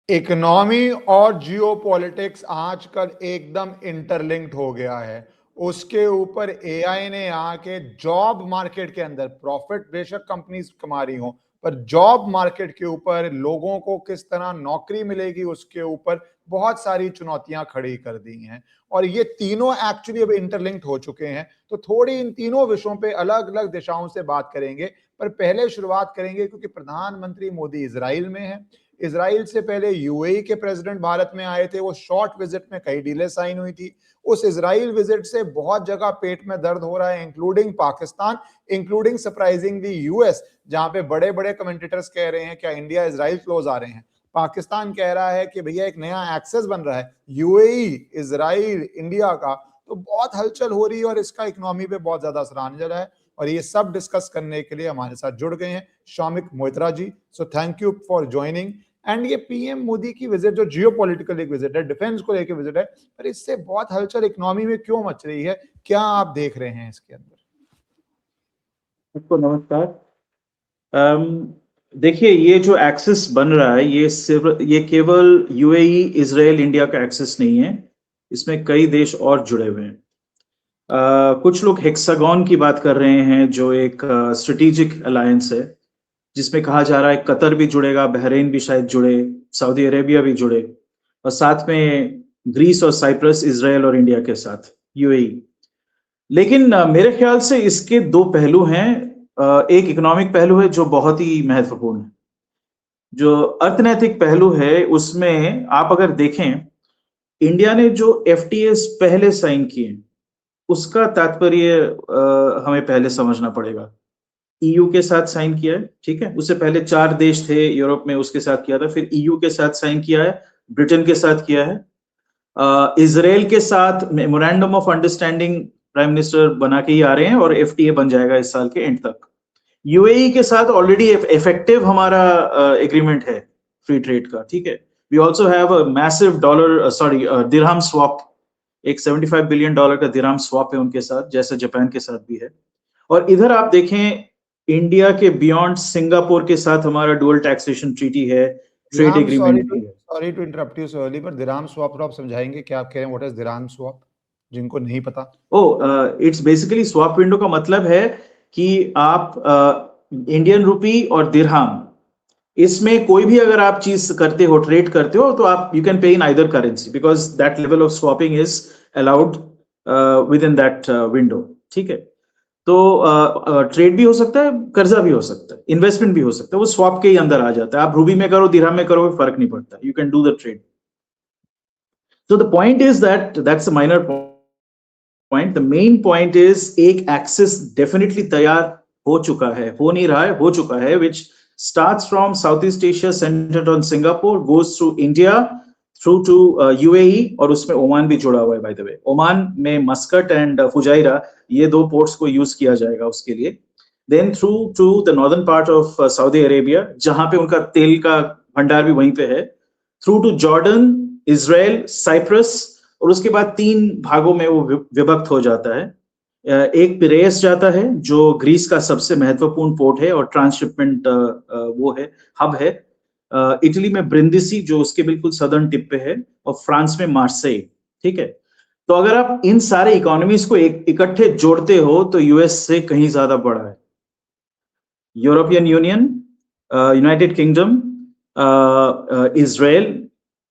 Economy और geopolitics आजकल एकदम इंटरलिंक्ड हो गया है। उसके ऊपर एआई ने आके जॉब मार्केट के अंदर प्रॉफिट बेशक कंपनीज कमा रही हो, पर जॉब मार्केट के ऊपर लोगों को किस तरह नौकरी मिलेगी उसके ऊपर बहुत सारी चुनौतियां खड़ी कर दी हैं। और ये तीनों एक्चुअली अब इंटरलिंक्ड हो चुके हैं। तो थोड़ी इन तीनों विषयों पे अलग अलग दिशाओं से बात करेंगे। पर पहले शुरुआत करेंगे क्योंकि प्रधानमंत्री मोदी इजराइल में है। इजराइल से पहले यूएई के प्रेसिडेंट भारत में आए थे। वो शॉर्ट विजिट में कई डीलें साइन हुई थी। उस इजराइल विजिट से बहुत जगह पेट में दर्द हो रहा है, including Pakistan, including surprisingly US, जहां पे बड़े बड़े कमेंटेटर्स कह रहे हैं क्या इंडिया इजराइल क्लोज आ रहे हैं। पाकिस्तान कह रहा है कि भैया एक नया एक्सेस बन रहा है यूएई इजराइल इंडिया का। तो बहुत हलचल हो रही है और इसका इकोनॉमी पे बहुत ज्यादा असर आने लगा है। और ये सब डिस्कस करने के लिए हमारे साथ जुड़ गए हैं Shoumik Moitra ji. So thank you for joining. And ये पीएम मोदी की विजिट जो जियोपॉलिटिकल एक विजिट है, डिफेंस को लेकर विजिट है, पर इससे बहुत हलचल इकोनॉमी में क्यों मच रही है, क्या आप देख रहे हैं इसके अंदर? आपको नमस्कार। देखिए, ये जो एक्सेस बन रहा है ये केवल यूएई इजराइल इंडिया का एक्सेस नहीं है। इसमें कई देश और जुड़े हुए हैं। कुछ लोग हेक्सागन की बात कर रहे हैं जो एक स्ट्रेटेजिक अलायंस है, जिसमें कहा जा रहा है कतर भी जुड़ेगा, बहरीन भी शायद जुड़े, सऊदी अरेबिया भी जुड़े, और साथ में ग्रीस और साइप्रस इजराइल और इंडिया के साथ यूएई। लेकिन मेरे ख्याल से इसके दो पहलू हैं। एक इकोनॉमिक पहलू है जो बहुत ही महत्वपूर्ण है। जो अर्थनैतिक पहलू है उसमें आप अगर देखें, इंडिया ने जो एफटीएस पहले साइन किए उसका तात्पर्य हमें पहले समझना पड़ेगा। ईयू के साथ साइन किया है, ठीक है। उससे पहले 4 देश थे यूरोप में, उसके साथ किया था। फिर ईयू के साथ साइन किया है, ब्रिटेन के साथ किया है। इजराइल के साथ memorandum of understanding prime minister बना के ही आ रहे हैं और एफटीए बन जाएगा इस साल के एंड तक। यूएई के साथ ऑलरेडी इफेक्टिव हमारा एग्रीमेंट है फ्री ट्रेड का, ठीक है। We also have a massive dirham swap, एक $75 बिलियन का दिरहम स्वैप है उनके साथ, जैसे जापान के साथ भी है। और इधर आप देखें, इंडिया के बियॉन्ड सिंगापुर के साथ हमारा डुअल टैक्सेशन ट्रीटी है, ट्रेड एग्रीमेंट भी है। Sorry to interrupt you so early, पर दिरहम स्वैप आप समझाएंगे क्या आप कह रहे हैं? व्हाट इज दिरहम स्वैप, जिनको नहीं पता? इट्स बेसिकली स्वैप विंडो का मतलब है कि आप इंडियन रूपी और दिरहम, इसमें कोई भी अगर आप चीज करते हो, ट्रेड करते हो, तो आप you can pay in either currency because that level of swapping is allowed with in that window, ठीक है। तो ट्रेड भी हो सकता है, कर्जा भी हो सकता है, इन्वेस्टमेंट भी हो सकता है, वो स्वैप के ही अंदर आ जाता है। आप रूबी में करो, दिरहम में करो, फर्क नहीं पड़ता, you can do the trade. So the point is that's a minor point. The main point is एक एक्सेस डेफिनेटली तैयार हो चुका है, हो नहीं रहा है, हो चुका है, which starts from Southeast Asia centered on Singapore, goes through India, through to UAE, और उसमें ओमान भी जुड़ा हुआ है। बाय द वे, ओमान में मस्कट एंड फुजाइरा, ये दो पोर्ट्स को यूज किया जाएगा उसके लिए। Then through to the northern part of Saudi Arabia, जहां पे उनका तेल का भंडार भी वहीं पे है, through to Jordan, Israel, Cyprus, और उसके बाद 3 भागों में वो विभक्त हो जाता है। एक पिरेयस जाता है जो ग्रीस का सबसे महत्वपूर्ण पोर्ट है और ट्रांसशिपमेंट वो है, हब है। इटली में ब्रिंदिसी जो उसके बिल्कुल सदर्न टिप पे है, और फ्रांस में मार्सेई, ठीक है। तो अगर आप इन सारे इकोनॉमीज को इकट्ठे जोड़ते हो तो यूएस से कहीं ज्यादा बड़ा है। European union, United kingdom, Israel,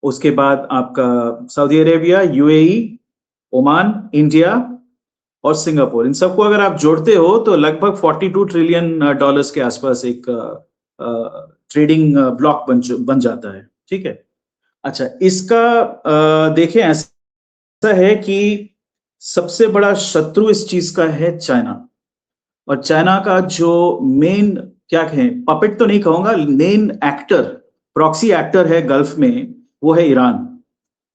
उसके बाद आपका Saudi Arabia, UAE, Oman, India और सिंगापुर, इन सबको अगर आप जोड़ते हो तो लगभग $42 ट्रिलियन के आसपास एक ट्रेडिंग ब्लॉक बन जाता है, ठीक है। अच्छा, इसका देखें, ऐसा है कि सबसे बड़ा शत्रु इस चीज का है चाइना। और चाइना का जो मेन, क्या कहें, पपेट तो नहीं कहूंगा, मेन एक्टर, प्रॉक्सी एक्टर है गल्फ में, वो है ईरान।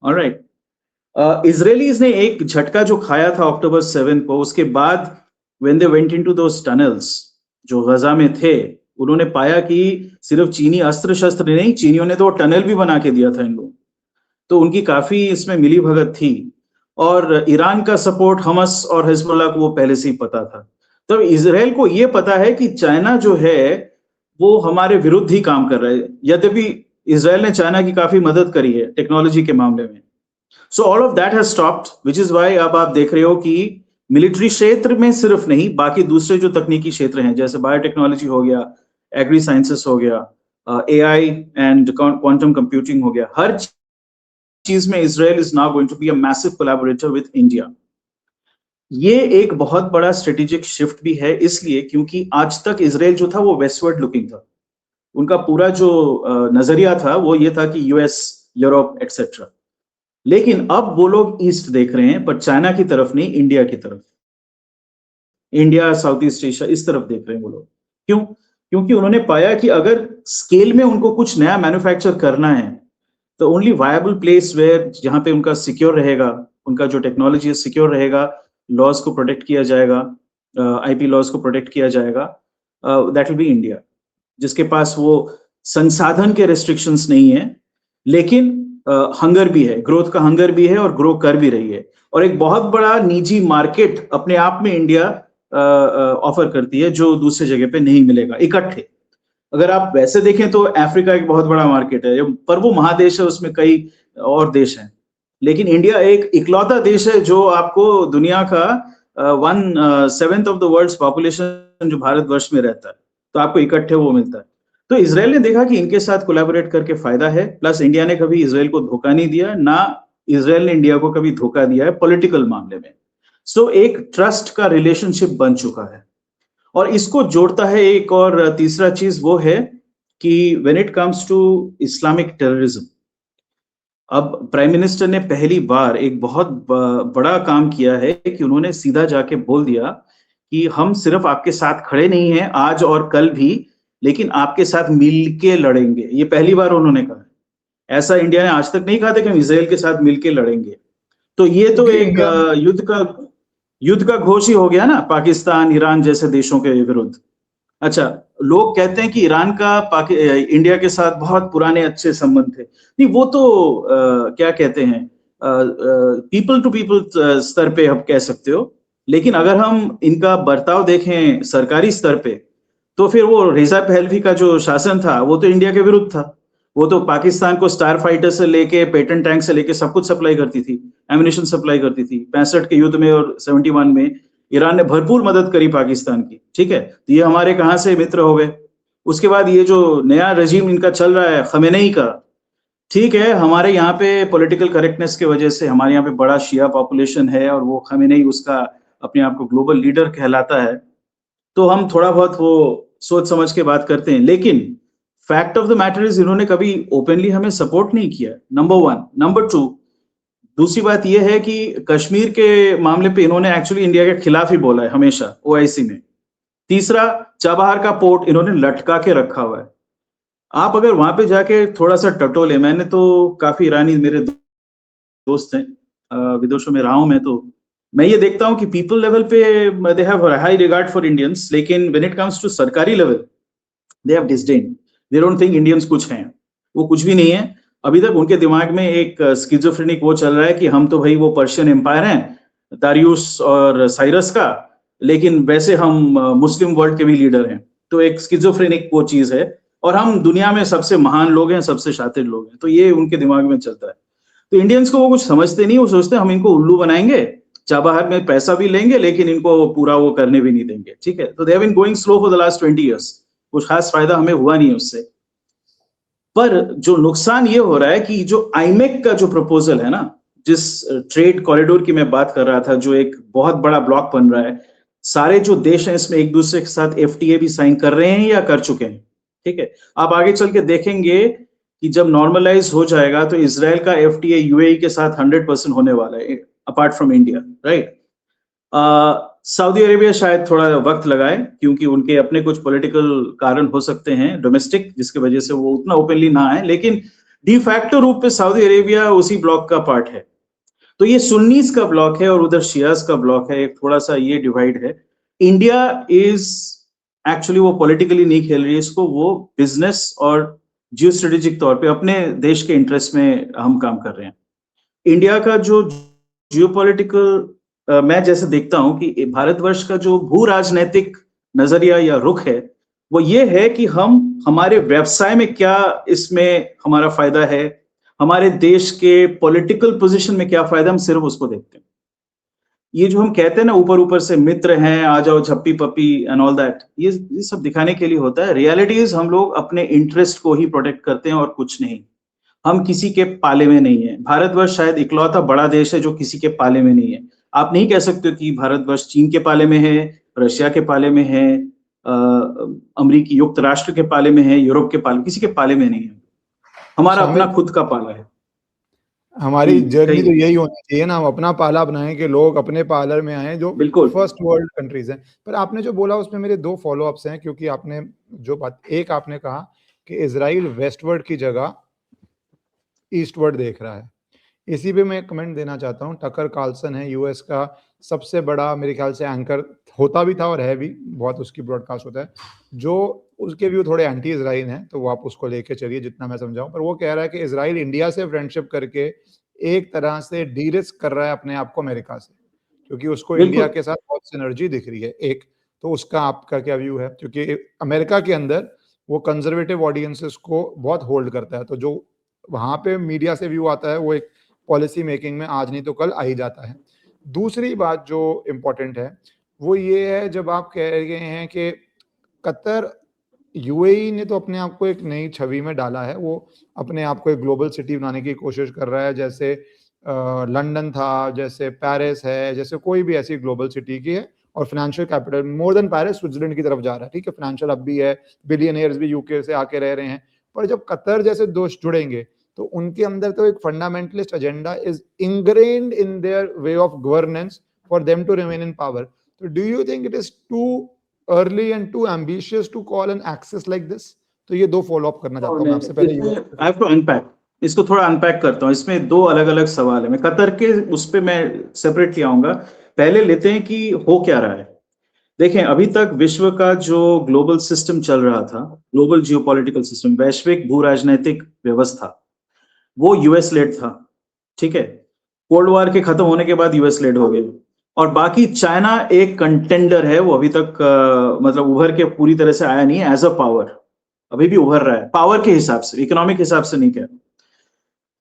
ऑलराइट, इजरायलीज ने एक झटका जो खाया था अक्टूबर 7 को, उसके बाद when they went into those tunnels जो गजा में थे, उन्होंने पाया कि सिर्फ चीनी अस्त्र शस्त्र नहीं, चीनियों ने तो टनल भी बना के दिया था इन लोगों। तो उनकी काफी इसमें मिली भगत थी। और ईरान का सपोर्ट हमस और हिजबुल्लाह को वो पहले से ही पता था। तो इजराइल को ये पता है कि चाइना जो है वो हमारे विरुद्ध ही काम कर रहा है। यद्यपि इसराइल ने चाइना की काफी मदद करी है टेक्नोलॉजी के मामले में। So all of that has stopped, which is why अब आप देख रहे हो कि मिलिट्री क्षेत्र में सिर्फ नहीं, बाकी दूसरे जो तकनीकी क्षेत्र हैं जैसे बायोटेक्नोलॉजी हो गया, एग्री साइंसेस हो गया, AI एंड क्वांटम कंप्यूटिंग हो गया, हर चीज में Israel is now going to be a massive collaborator with India. ये एक बहुत बड़ा स्ट्रेटेजिक शिफ्ट भी है, इसलिए क्योंकि आज तक इजराइल जो था वो वेस्टवर्ड लुकिंग था। उनका पूरा जो नजरिया था वो ये था कि US, यूरोप एक्सेट्रा। लेकिन अब वो लोग ईस्ट देख रहे हैं, पर चाइना की तरफ नहीं, इंडिया की तरफ, इंडिया, साउथ ईस्ट एशिया, इस तरफ देख रहे हैं वो लोग। क्यों? क्योंकि उन्होंने पाया कि अगर स्केल में उनको कुछ नया मैन्युफैक्चर करना है तो ओनली वायबल प्लेस वेयर, जहां पे उनका सिक्योर रहेगा, उनका जो टेक्नोलॉजी है सिक्योर रहेगा, लॉज को प्रोटेक्ट किया जाएगा, IP लॉज को प्रोटेक्ट किया जाएगा, दैट विल बी इंडिया, जिसके पास वो संसाधन के रेस्ट्रिक्शंस नहीं है, लेकिन हंगर भी है, ग्रोथ का हंगर भी है और ग्रो कर भी रही है। और एक बहुत बड़ा निजी मार्केट अपने आप में इंडिया ऑफर करती है जो दूसरे जगह पे नहीं मिलेगा इकट्ठे। अगर आप वैसे देखें तो अफ्रीका एक बहुत बड़ा मार्केट है, पर वो महादेश है, उसमें कई और देश हैं, लेकिन इंडिया एक इकलौता देश है जो आपको दुनिया का 1/7 ऑफ द वर्ल्ड्स पॉपुलेशन जो भारतवर्ष में रहता है, तो आपको इकट्ठे वो मिलता है। तो इसराइल ने देखा कि इनके साथ कोलैबोरेट करके फायदा है, प्लस इंडिया ने कभी इसराइल को धोखा नहीं दिया, ना इसराइल ने इंडिया को कभी धोखा दिया है पॉलिटिकल मामले में। सो एक ट्रस्ट का रिलेशनशिप बन चुका है। और इसको जोड़ता है एक और तीसरा चीज, वो है कि when it comes to Islamic terrorism, अब प्राइम मिनिस्टर ने पहली बार एक बहुत बड़ा काम किया है कि उन्होंने सीधा जाके बोल दिया कि हम सिर्फ आपके साथ खड़े नहीं हैं आज और कल भी, लेकिन आपके साथ मिलके लड़ेंगे। ये पहली बार उन्होंने कहा है। ऐसा इंडिया ने आज तक नहीं कहा था कि हम इसराइल के साथ मिलके लड़ेंगे। तो ये तो एक युद्ध का घोष ही हो गया ना पाकिस्तान, ईरान जैसे देशों के विरुद्ध। अच्छा, लोग कहते हैं कि ईरान का इंडिया के साथ बहुत पुराने अच्छे संबंध थे। नहीं, वो तो क्या कहते हैं, पीपल टू पीपल स्तर पे आप कह सकते हो, लेकिन अगर हम इनका बर्ताव देखें सरकारी स्तर पे, तो फिर वो रेजा पहलवी का जो शासन था वो तो इंडिया के विरुद्ध था। वो तो पाकिस्तान को स्टार फाइटर से लेके पेटेंट टैंक से लेके सब कुछ सप्लाई करती थी, एमिनेशन सप्लाई करती थी। 65 के युद्ध में और 71 में ईरान ने भरपूर मदद करी पाकिस्तान की, ठीक है। तो ये हमारे कहां से मित्र हो गए। उसके बाद ये जो नया रजीम इनका चल रहा है खमेनेई का, ठीक है, हमारे यहाँ पे पॉलिटिकल करेक्टनेस की वजह से हमारे यहाँ पे बड़ा शिया पॉपुलेशन है और वो खमेनेई उसका अपने आप को ग्लोबल लीडर कहलाता है, तो हम थोड़ा बहुत वो सोच समझ के बात करते हैं। लेकिन fact of the matter is इन्होंने कभी ओपनली हमें सपोर्ट नहीं किया, नंबर 1। नंबर 2, दूसरी बात यह है कि कश्मीर के मामले पे इन्होंने एक्चुअली इंडिया के खिलाफ ही बोला है हमेशा OIC में। तीसरा, चाबहार का पोर्ट इन्होंने लटका के रखा हुआ है। आप अगर वहां पे जाके थोड़ा सा टटोले, मैंने तो काफी ईरानी मेरे दोस्त हैं, विदेशों में रहा हूं मैं, तो मैं ये देखता हूं कि पीपल लेवल पे they have high regard for Indians, लेकिन व्हेन इट कम्स टू सरकारी level they have disdain, they don't think Indians कुछ हैं। वो कुछ भी नहीं है। अभी तक उनके दिमाग में एक स्किज़ोफ्रेनिक वो चल रहा है कि हम तो भाई वो पर्शियन एम्पायर हैं, दारियुस और साइरस का, लेकिन वैसे हम मुस्लिम वर्ल्ड के भी लीडर हैं। तो एक स्किज़ोफ्रेनिक वो चीज है, और हम दुनिया में सबसे महान लोग हैं, सबसे शातिर लोग हैं, तो ये उनके दिमाग में चलता है। तो इंडियंस को वो कुछ समझते नहीं, वो सोचते हैं हम इनको उल्लू बनाएंगे, चाबहार में पैसा भी लेंगे, लेकिन इनको पूरा वो करने भी नहीं देंगे, ठीक है। तो they have been going slow for the last 20 years, कुछ खास फायदा हमें हुआ नहीं उससे। पर जो नुकसान ये हो रहा है कि जो आईमेक का जो प्रपोजल है ना, जिस ट्रेड कॉरिडोर की मैं बात कर रहा था, जो एक बहुत बड़ा ब्लॉक बन रहा है, सारे जो देश हैं इसमें एक दूसरे के साथ FTA भी साइन कर रहे हैं या कर चुके हैं, ठीक है। आप आगे चल के देखेंगे कि जब नॉर्मलाइज हो जाएगा तो इसराइल का FTA UAE के साथ 100% होने वाला है, apart from India, right. Saudi Arabia शायद थोड़ा वक्त लगाए, क्योंकि उनके अपने कुछ पॉलिटिकल कारण हो सकते हैं डोमेस्टिक, जिसकी वजह से वो उतना ओपनली ना आए, लेकिन डी फैक्टो रूप पे सऊदी अरेबिया उसी ब्लॉक का पार्ट है। तो ये सुन्नीस का ब्लॉक है और उधर शियाज का ब्लॉक है, एक थोड़ा सा ये डिवाइड है। इंडिया इज एक्चुअली वो पॉलिटिकली नहीं खेल रही है इसको, वो बिजनेस और जियो स्ट्रेटेजिक तौर पे अपने देश के इंटरेस्ट में हम काम कर रहे हैं। इंडिया का जो जियोपॉलिटिकल मैं जैसे देखता हूं कि भारतवर्ष का जो भू राजनैतिक नजरिया या रुख है, वो ये है कि हम हमारे व्यवसाय में क्या इसमें हमारा फायदा है, हमारे देश के पॉलिटिकल पोजीशन में क्या फायदा, हम सिर्फ उसको देखते हैं। ये जो हम कहते हैं ना ऊपर ऊपर से मित्र हैं, आ जाओ झप्पी पप्पी एंड ऑल दैट, ये सब दिखाने के लिए होता है। रियलिटी इज हम लोग अपने इंटरेस्ट को ही प्रोटेक्ट करते हैं और कुछ नहीं। हम किसी के पाले में नहीं है। भारतवर्ष शायद इकलौता बड़ा देश है जो किसी के पाले में नहीं है। आप नहीं कह सकते कि भारतवर्ष चीन के पाले में है, रशिया के पाले में है, अमेरिकी युक्त राष्ट्र के पाले में है, यूरोप के पाले, किसी के पाले में नहीं है। हमारा अपना शामिद, खुद का पाला है। हमारी जर्नी तो कहिए। यही होनी चाहिए ना, हम अपना पाला बनाएं कि लोग अपने पार्लर में आए जो बिल्कुल। फर्स्ट वर्ल्ड कंट्रीज हैं। पर आपने जो बोला उसमें मेरे दो फॉलो अप्स हैं, क्योंकि आपने जो बात, एक आपने कहा कि इजराइल वेस्टवर्ड की जगह ईस्टवर्ड देख रहा है। इसी पे मैं कमेंट देना चाहता हूँ। टकर कार्लसन है यूएस का सबसे बड़ा मेरे ख्याल से एंकर, होता भी था और है भी, बहुत उसकी ब्रॉडकास्ट होता है, जो उसके व्यू थोड़े एंटी इजराइल हैं, तो वो आप उसको लेके चलिए जितना मैं समझाऊं। पर वो कह रहा है कि इजराइल इंडिया से फ्रेंडशिप करके एक तरह से डी रिस्क कर रहा है अपने आप को अमेरिका से, क्योंकि उसको इंडिया बिल्कुल। के साथ बहुत सिनर्जी दिख रही है एक। तो उसका आपका क्या व्यू है? क्योंकि अमेरिका के अंदर वो कंजर्वेटिव ऑडियंसेस को बहुत होल्ड करता है, तो जो वहां पे मीडिया से व्यू आता है वो एक पॉलिसी मेकिंग में आज नहीं तो कल आ ही जाता है। दूसरी बात जो इम्पोर्टेंट है वो ये है, जब आप कह रहे हैं कि कतर, यूएई ने तो अपने आप को एक नई छवि में डाला है, वो अपने आप को एक ग्लोबल सिटी बनाने की कोशिश कर रहा है, जैसे लंदन था, जैसे पेरिस है, जैसे कोई भी ऐसी ग्लोबल सिटी की है, और financial capital more than Paris Switzerland की तरफ जा रहा है। ठीक है, फाइनेंशियल अब भी है, बिलियनियर्स भी यूके से आके रह रहे हैं। पर जब कतर जैसे दोस्त जुड़ेंगे तो उनके अंदर तो एक fundamentalist agenda is ingrained in their way of governance for them to remain in power. तो do you think it is too early and too ambitious to call an axis like this? तो ये दो follow up करना चाहता हूँ मैं आपसे। पहले इसमें आई हैव टू अनपैक, इसको थोड़ा अनपैक करता हूँ। इसमें दो अलग अलग सवाल है, मैं कतर के उस पे मैं सेपरेटली आऊंगा। पहले लेते हैं कि हो क्या रहा है। देखें, अभी तक विश्व का जो ग्लोबल सिस्टम चल रहा था, ग्लोबल जियोपॉलिटिकल सिस्टम, वैश्विक भू राजनैतिक व्यवस्था, वो यूएस लेड था। ठीक है, कोल्ड वॉर के खत्म होने के बाद यूएस लेड हो गया, और बाकी चाइना एक कंटेंडर है, वो अभी तक मतलब उभर के पूरी तरह से आया नहीं है एज अ पावर, अभी भी उभर रहा है पावर के हिसाब से, इकोनॉमिक हिसाब से नहीं कह रहा।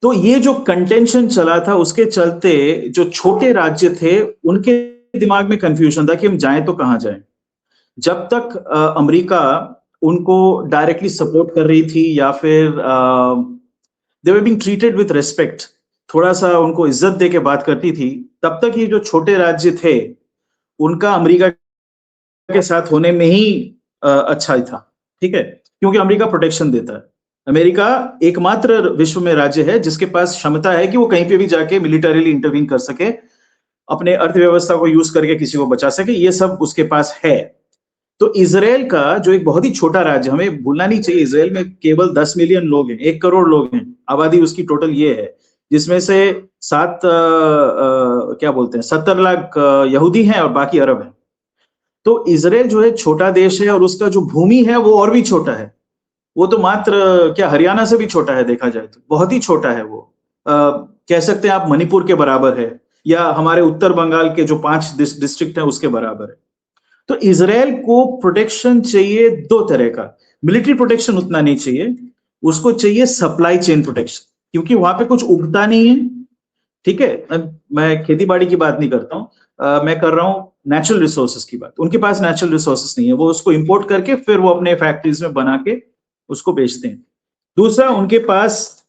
तो ये जो कंटेंशन चला था उसके चलते जो छोटे राज्य थे उनके दिमाग में कंफ्यूजन था कि हम जाएं तो कहां जाएं। जब तक अमेरिका उनको डायरेक्टली सपोर्ट कर रही थी या फिर they were being treated with respect, थोड़ा सा उनको इज्जत दे के बात करती थी, तब तक ये जो छोटे राज्य थे उनका अमेरिका के साथ होने में ही अच्छा ही था। ठीक है, क्योंकि अमेरिका प्रोटेक्शन देता है। अमेरिका एकमात्र विश्व में राज्य है जिसके पास क्षमता है कि वो कहीं पे भी जाके मिलिटरीली इंटरवीन कर सके, अपने अर्थव्यवस्था को यूज करके किसी को बचा सके, ये सब उसके पास है। तो इसराइल का जो एक बहुत ही छोटा राज्य, हमें भूलना नहीं चाहिए, इसराइल में केवल 10 मिलियन लोग हैं, 1 करोड़ लोग हैं, आबादी उसकी टोटल ये है, जिसमें से 70 लाख यहूदी हैं और बाकी अरब हैं। तो इसराइल जो है छोटा देश है, और उसका जो भूमि है वो और भी छोटा है। वो तो मात्र क्या हरियाणा से भी छोटा है, देखा जाए तो बहुत ही छोटा है वो। कह सकते हैं आप मणिपुर के बराबर है, या हमारे उत्तर बंगाल के जो 5 डिस्ट्रिक्ट हैं उसके बराबर है। तो इसराइल को प्रोटेक्शन चाहिए दो तरह का। मिलिट्री प्रोटेक्शन उतना नहीं चाहिए, उसको चाहिए सप्लाई चेन प्रोटेक्शन, क्योंकि वहां पे कुछ उगता नहीं है। ठीक है, मैं खेती बाड़ी की बात नहीं करता हूं, मैं कर रहा हूं नेचुरल रिसोर्सेज की बात। उनके पास नेचुरल रिसोर्सेज नहीं है, वो उसको इंपोर्ट करके फिर वो अपने फैक्ट्रीज में बना के उसको बेचते हैं। दूसरा, उनके पास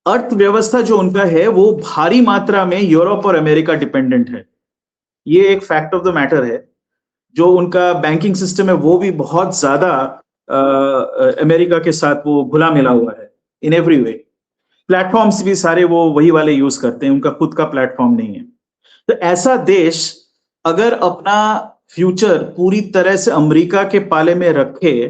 अर्थव्यवस्था जो उनका है वो भारी मात्रा में यूरोप और अमेरिका डिपेंडेंट है। ये एक फैक्ट ऑफ द मैटर है। जो उनका बैंकिंग सिस्टम है वो भी बहुत ज्यादा अमेरिका के साथ वो घुला मिला हुआ है इन एवरी वे। प्लेटफॉर्म्स भी सारे वो वही वाले यूज करते हैं, उनका खुद का प्लेटफॉर्म नहीं है। तो ऐसा देश अगर अपना फ्यूचर पूरी तरह से अमेरिका के पाले में रखे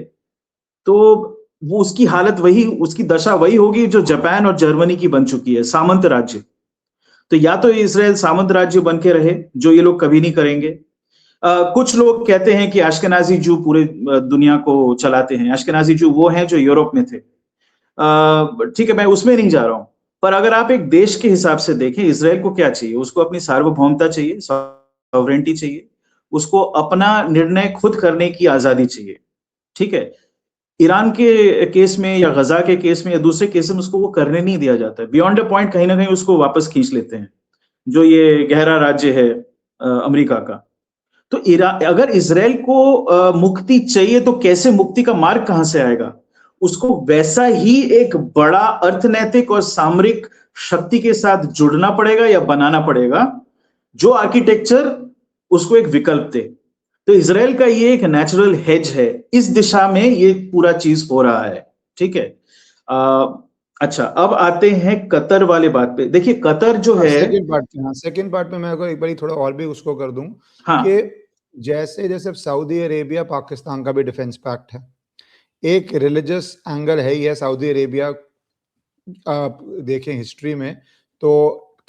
तो वो उसकी हालत वही, उसकी दशा वही होगी जो जापान और जर्मनी की बन चुकी है, सामंत राज्य। तो या तो इसराइल सामंत राज्य बन के रहे, जो ये लोग कभी नहीं करेंगे। कुछ लोग कहते हैं कि अश्केनाजी जू पूरे दुनिया को चलाते हैं। अश्केनाजी जू वो हैं जो यूरोप में थे। ठीक है, मैं उसमें नहीं जा रहा हूं, पर अगर आप एक देश के हिसाब से देखें, इसराइल को क्या चाहिए? उसको अपनी सार्वभौमता चाहिए, सॉवरेंटी चाहिए, उसको अपना निर्णय खुद करने की आजादी चाहिए। ठीक है, ईरान के केस में या गजा के केस में या दूसरे केस में उसको वो करने नहीं दिया जाता है। बियॉन्ड अ पॉइंट कहीं ना कहीं उसको वापस खींच लेते हैं, जो ये गहरा राज्य है अमेरिका का। तो ईरान, अगर इसराइल को मुक्ति चाहिए तो कैसे मुक्ति का मार्ग कहां से आएगा? उसको वैसा ही एक बड़ा अर्थनैतिक और सामरिक शक्ति के साथ जुड़ना पड़ेगा या बनाना पड़ेगा, जो आर्किटेक्चर उसको एक विकल्प दे। तो इसराइल का ये एक नेचुरल हेज है, इस दिशा में ये पूरा चीज हो रहा है। ठीक है, अच्छा, अब आते हैं कतर वाले बात पे। देखिए कतर जो है, सेकंड पार्ट में मैं अगर एक बार थोड़ा और भी उसको कर दूं, हाँ, कि जैसे जैसे सऊदी अरेबिया पाकिस्तान का भी डिफेंस पैक्ट है, एक रिलीजियस एंगल है ही है सऊदी अरेबिया। आप देखें हिस्ट्री में तो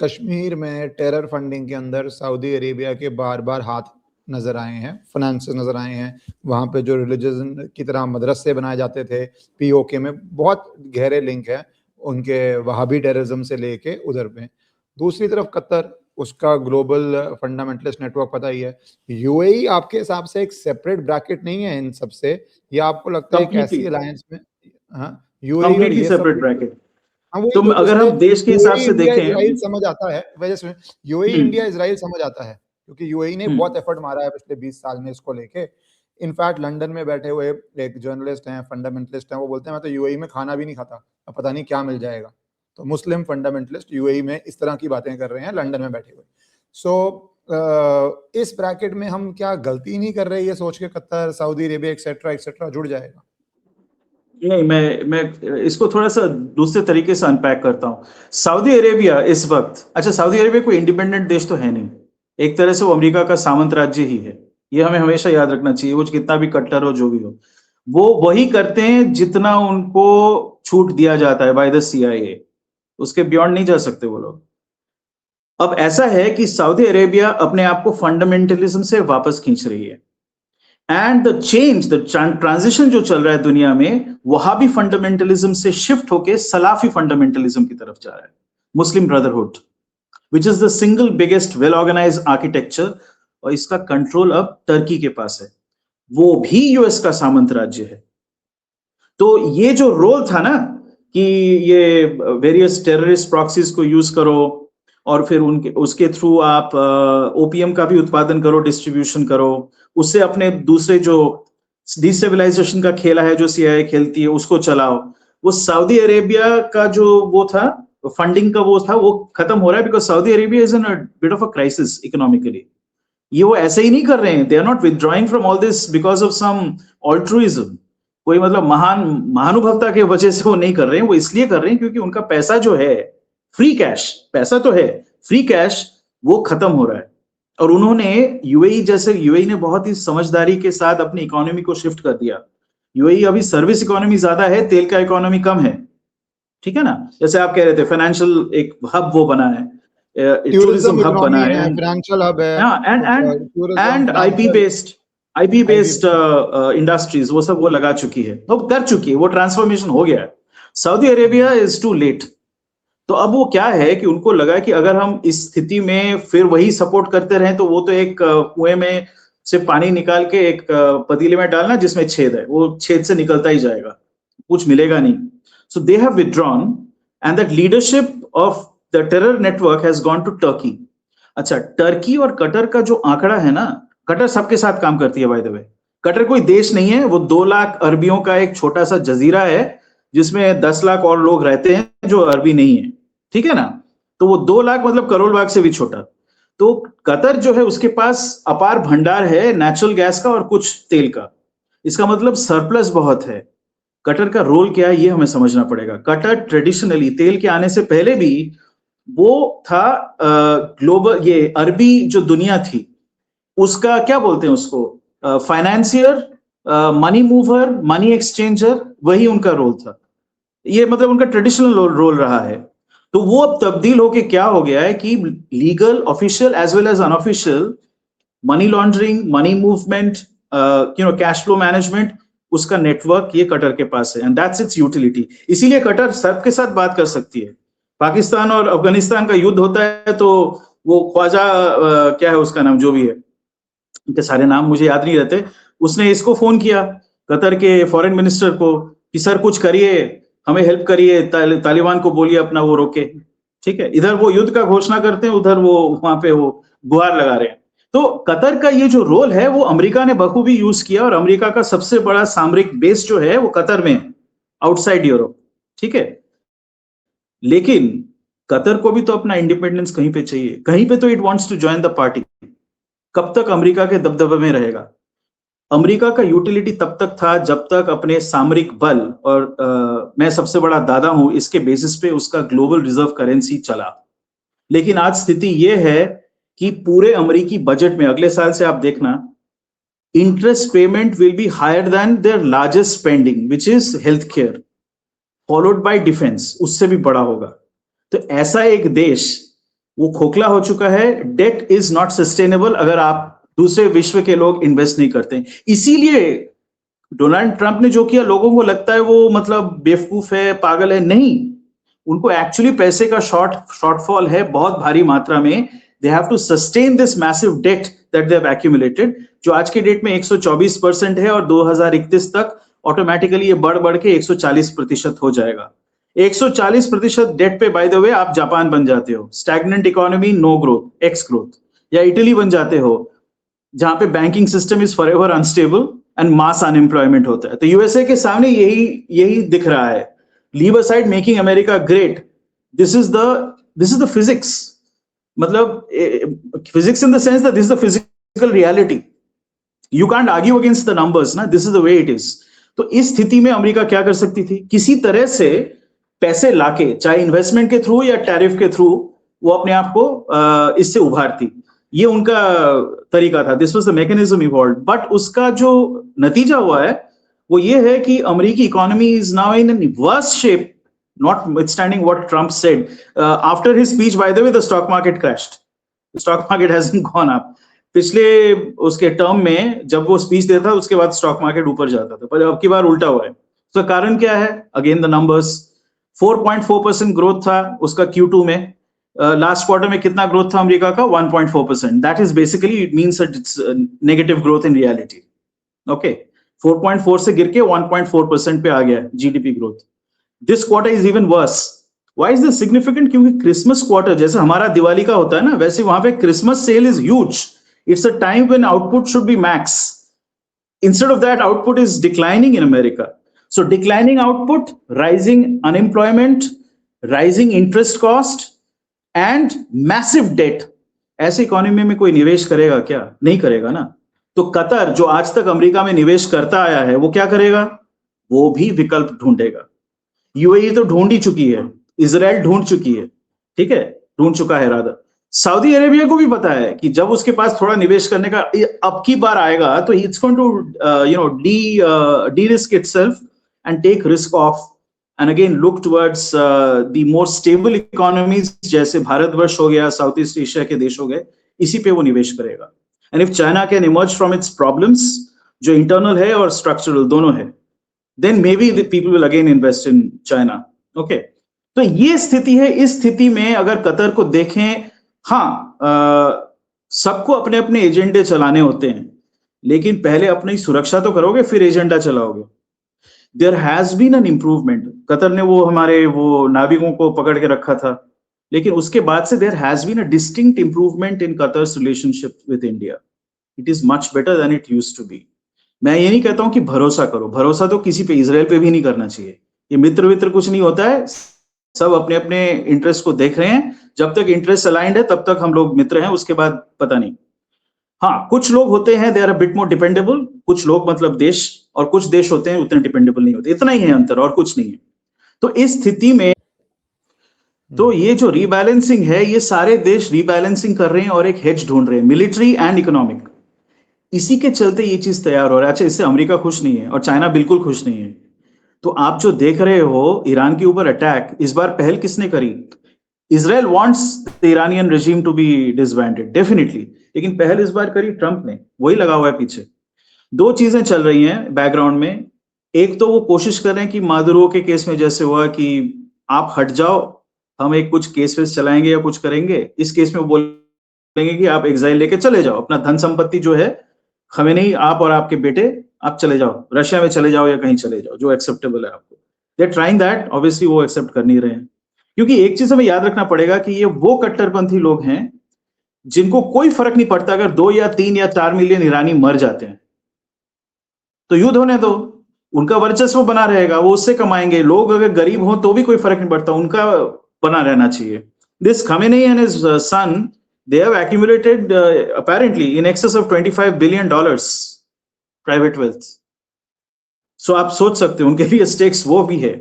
कश्मीर में टेरर फंडिंग के अंदर सऊदी अरेबिया के बार बार हाथ नजर आए हैं, फाइनेंस नजर आए हैं। वहां पे जो रिलीजन की तरह मदरसे बनाए जाते थे, पीओके में बहुत गहरे लिंक है उनके वहाबी टेररिज्म से लेके उधर पे। दूसरी तरफ कतर, उसका ग्लोबल फंडामेंटलिस्ट नेटवर्क पता ही है। यूएई आपके हिसाब से एक सेपरेट ब्रैकेट नहीं है इन सबसे, या आपको लगता है एक ऐसी अलायंस में? हाँ, यूएई और कंप्लीटली ये सब, सेपरेट ब्रैकेट। हाँ वही तो तो अगर इसलिए हम देश के हिसाब यूएई से इंडिया इजराइल देखें, समझ आता है वजह से, यूएई इंडिया इजराइल समझ आता है, क्योंकि यूएई ने बहुत एफर्ट मारा है पिछले 20 साल में इसको लेके। इनफैक्ट लंदन में बैठे हुए एक जर्नलिस्ट हैं, फंडामेंटलिस्ट हैं, वो बोलते हैं मैं तो यूएई में खाना भी नहीं खाता, अब पता नहीं क्या मिल जाएगा। तो मुस्लिम फंडामेंटलिस्ट यूएई में इस तरह की बातें कर रहे हैं लंदन में बैठे हुए। सो इस ब्रैकेट में हम क्या गलती नहीं कर रहे ये सोच के Qatar, Saudi Arabia etcetera etcetera जुड़ जाएगा? नहीं, मैं इसको थोड़ा सा दूसरे तरीके से अनपैक करता हूं। सऊदी अरेबिया इस वक्त, अच्छा, सऊदी अरेबिया कोई इंडिपेंडेंट देश तो है नहीं, एक तरह से वो अमेरिका का सामंत राज्य ही है। ये हमें हमेशा याद रखना चाहिए, वो कितना भी कट्टर हो, जो भी हो, वो वही करते हैं जितना उनको छूट दिया जाता है बाय द सीआईए, उसके बियॉन्ड नहीं जा सकते वो लोग। अब ऐसा है कि सऊदी अरेबिया अपने आप को फंडामेंटलिज्म से वापस खींच रही है, and the change, the transition जो चल रहा है दुनिया में, वहाबी फंडामेंटलिज्म से शिफ्ट होके सलाफी फंडामेंटलिज्म की तरफ जा रहा है। Muslim Brotherhood, which is the single biggest well organised architecture, और इसका कंट्रोल अब टर्की के पास है, वो भी यूएस का सामंत राज्य है। तो ये जो रोल था ना कि ये वेरियस टेररिस्ट प्रॉक्सीज को यूज करो और फिर उनके उसके थ्रू आप ओपीएम का भी उत्पादन करो, डिस्ट्रीब्यूशन करो, उससे अपने दूसरे जो डिस्टेबलाइजेशन का खेला है जो सीआईए खेलती है उसको चलाओ, वो सऊदी अरेबिया का जो वो था फंडिंग का वो था, वो खत्म हो रहा है, because Saudi Arabia is in a bit of a crisis economically. ये वो ऐसे ही नहीं कर रहे हैं, they are not withdrawing from all this because of some altruism, कोई मतलब महानुभवता के वजह से वो नहीं कर रहे हैं, वो इसलिए कर रहे हैं क्योंकि उनका पैसा जो है, फ्री कैश, पैसा तो है, फ्री कैश वो खत्म हो रहा है। और उन्होंने यूएई ने बहुत ही समझदारी के साथ अपनी इकोनॉमी को शिफ्ट कर दिया। यूएई अभी सर्विस इकोनॉमी ज्यादा है, तेल का इकोनॉमी कम है, ठीक है ना? जैसे आप कह रहे थे फाइनेंशियल एक हब वो बना है, टूरिज्म हब बना है, फाइनेंशियल हब है, एंड आईपी बेस्ड इंडस्ट्रीज वो सब वो लगा चुकी है, वो कर चुकी है, वो ट्रांसफॉर्मेशन हो गया है। Saudi Arabia is too late. तो अब वो क्या है कि उनको लगा कि अगर हम इस स्थिति में फिर वही सपोर्ट करते रहें तो वो तो एक कुएं में से पानी निकाल के एक पतीले में डालना जिसमें छेद है, वो छेद से निकलता ही जाएगा, कुछ मिलेगा नहीं। So they have withdrawn and that leadership of the terror network has gone to Turkey. अच्छा, टर्की और कतर का जो आंकड़ा है ना, कतर सबके साथ काम करती है बाय द वे, कतर कोई देश नहीं है, वो 2 लाख अरबियों का एक छोटा सा जजीरा है जिसमें 10 लाख और लोग रहते हैं जो अरबी नहीं है, ठीक है ना? तो वो 2 लाख मतलब करोड़ बाग से भी छोटा। तो कतर जो है उसके पास अपार भंडार है नेचुरल गैस का और कुछ तेल का, इसका मतलब सरप्लस बहुत है। कतर का रोल क्या है ये हमें समझना पड़ेगा। कतर ट्रेडिशनली तेल के आने से पहले भी वो था ग्लोबल, ये अरबी जो दुनिया थी उसका क्या बोलते हैं उसको, financier, money mover, money exchanger, वही उनका रोल था। ये मतलब उनका ट्रेडिशनल रोल रहा है। तो वो अब तब्दील होके क्या हो गया है कि legal, official as well as unofficial money laundering, money movement, cash flow management, उसका नेटवर्क ये कतर के पास है, एंड दैट्स इट्स यूटिलिटी। इसीलिए कतर सबके साथ बात कर सकती है। पाकिस्तान और अफगानिस्तान का युद्ध होता है तो वो ख्वाजा क्या है उसका नाम, जो भी है, उनके सारे नाम मुझे याद नहीं रहते, उसने इसको फोन किया कतर के फॉरेन मिनिस्टर को कि सर कुछ करिए, हमें हेल्प करिए, तालिबान को बोलिए अपना वो रोके। ठीक है, इधर वो युद्ध का घोषणा करते हैं, उधर वो वहां पे वो गुहार लगा रहे हैं। तो कतर का ये जो रोल है वो अमेरिका ने बखूबी यूज किया, और अमेरिका का सबसे बड़ा सामरिक बेस जो है वो कतर में, आउटसाइड यूरोप। ठीक है, लेकिन कतर को भी तो अपना इंडिपेंडेंस कहीं पे चाहिए, कहीं पे तो it wants to join the party. कब तक अमेरिका के दबदबे में रहेगा? अमेरिका का यूटिलिटी तब तक था जब तक अपने सामरिक बल और मैं सबसे बड़ा दादा हूं इसके बेसिस पे उसका ग्लोबल रिजर्व करेंसी चला। लेकिन आज स्थिति यह है कि पूरे अमेरिकी बजट में अगले साल से आप देखना, interest payment will be higher than their largest spending which is health care, followed by defence, उससे भी बड़ा होगा। तो ऐसा एक देश वो खोखला हो चुका है। डेट इज नॉट सस्टेनेबल अगर आप दूसरे विश्व के लोग इन्वेस्ट नहीं करते। इसीलिए डोनाल्ड ट्रंप ने जो किया, लोगों को लगता है वो मतलब बेवकूफ है, पागल है। नहीं, उनको एक्चुअली पैसे का शॉर्टफॉल है बहुत भारी मात्रा में। They have to sustain this massive debt that they have accumulated, जो आज के डेट में 124% है, और 2031 तक ऑटोमेटिकली ये बढ़ के 140% हो जाएगा। 140% डेट पे बाय द वे आप जापान बन जाते हो, stagnant economy, no growth, x growth, या इटली बन जाते हो जहां पे banking system is forever unstable and mass unemployment होता है। तो यूएसए के सामने यही दिख रहा है। Leave aside making America great, this is the physics, मतलब physics in the sense that this is the physical reality. You can't argue against the numbers ना, this is the way it is. तो इस स्थिति में America क्या कर सकती थी? किसी तरह से पैसे लाके, चाहे इन्वेस्टमेंट के थ्रू या टैरिफ के थ्रू, वो अपने आप को इससे उभारती। ये उनका तरीका था, this was the mechanism evolved. But उसका जो नतीजा हुआ है वो ये है कि अमेरिकी economy is now in an worse shape, notwithstanding what Trump said. After his speech, by the way, the stock market crashed. The stock market hasn't gone up. पिछले उसके टर्म में जब वो स्पीच देता था उसके बाद स्टॉक मार्केट ऊपर जाता था, पर अब की बार उल्टा हुआ है। तो कारण क्या है? अगेन द नंबर्स, 4.4% ग्रोथ था उसका Q2 में। लास्ट क्वार्टर में कितना ग्रोथ था अमेरिका का? 1.4%। That is basically, it means it's negative growth in reality. Okay, 4.4 से गिर के 1.4% पे आ गया GDP growth. This quarter is even worse. Why is this significant? क्योंकि क्रिसमस क्वार्टर, जैसे हमारा दिवाली का होता है ना, वैसे वहां पे Christmas sale is huge. It's a time when output should be max. Instead of that, output is declining in America. So declining output, rising unemployment, rising interest cost, and massive debt. ऐसे economy में कोई निवेश करेगा क्या? नहीं करेगा ना। तो कतर जो आज तक अमेरिका में निवेश करता आया है, वो क्या करेगा? वो भी विकल्प ढूंढेगा। यूएई तो ढूंढ ही चुकी है, इजराइल ढूंढ चुकी है, ठीक है, ढूंढ चुका है रादर। सऊदी अरेबिया को भी पता है कि जब उसके पास थोड़ा निवेश करने का अब की बार आएगा तो it's going to derisk itself and take risk off, and again look towards the more stable economies, जैसे भारतवर्ष हो गया, साउथ ईस्ट एशिया के देश हो गए, इसी पे वो निवेश करेगा। And if China can emerge from its problems, जो इंटरनल है और स्ट्रक्चरल दोनों है, then maybe the people will again invest in China. Okay, तो ये स्थिति है। इस स्थिति में अगर कतर को देखें, हाँ, सबको अपने अपने एजेंडे चलाने होते हैं, लेकिन पहले अपनी सुरक्षा तो करोगे फिर एजेंडा चलाओगे। There has been an improvement. Qatar ने वो हमारे वो नाविकों को पकड़ के रखा था, लेकिन उसके बाद से there has been a distinct improvement in Qatar's relationship with India. It is much better than it used to be. मैं ये नहीं कहता हूं कि भरोसा करो, भरोसा तो किसी पे, इजराइल पे भी नहीं करना चाहिए। ये मित्र कुछ नहीं होता है, सब अपने अपने इंटरेस्ट को देख रहे हैं। जब तक इंटरेस्ट अलाइंड है तब तक हम लोग मित्र हैं, उसके बाद पता नहीं। हाँ, कुछ लोग होते हैं they are a bit more dependable, कुछ लोग मतलब देश, और कुछ देश होते हैं उतने डिपेंडेबल नहीं होते। इतना ही है अंतर, और कुछ नहीं है। तो इस स्थिति में तो ये जो रीबैलेंसिंग है, ये सारे देश रीबैलेंसिंग कर रहे हैं और एक हेज ढूंढ रहे हैं, मिलिट्री एंड इकोनॉमिक। इसी के चलते ये चीज तैयार हो रहा है। अच्छा, इससे अमेरिका खुश नहीं है और चाइना बिल्कुल खुश नहीं है। तो आप जो देख रहे हो ईरान के ऊपर अटैक, इस बार पहल किसने करी? Israel wants the Iranian regime to be disbanded definitely, लेकिन पहल इस बार करी ट्रंप ने, वही लगा हुआ है पीछे। दो चीजें चल रही हैं बैकग्राउंड में। एक तो वो कोशिश कर रहे हैं कि मादुरो के केस में जैसे हुआ कि आप हट जाओ, हम एक कुछ केस वेस चलाएंगे या कुछ करेंगे। इस केस में वो बोलेंगे कि आप एग्जाइल लेके चले जाओ, अपना धन संपत्ति जो है खमेनी, आप और आपके बेटे आप चले जाओ, रशिया में चले जाओ या कहीं चले जाओ जो एक्सेप्टेबल है आपको। They are trying that, obviously वो एक्सेप्ट कर नहीं रहे हैं, क्योंकि एक चीज हमें याद रखना पड़ेगा कि ये वो कट्टरपंथी लोग हैं जिनको कोई फर्क नहीं पड़ता अगर 2 या 3 या 4 मिलियन ईरानी मर जाते हैं, तो युद्ध होने दो, उनका वर्चस्व बना रहेगा, वो उससे कमाएंगे। लोग अगर गरीब हो तो भी कोई फर्क नहीं पड़ता, उनका बना रहना चाहिए। This Khamenei and his son, they have accumulated apparently in excess of $25 billion private wealth. So आप सोच सकते हो उनके लिए स्टेक्स वो भी है,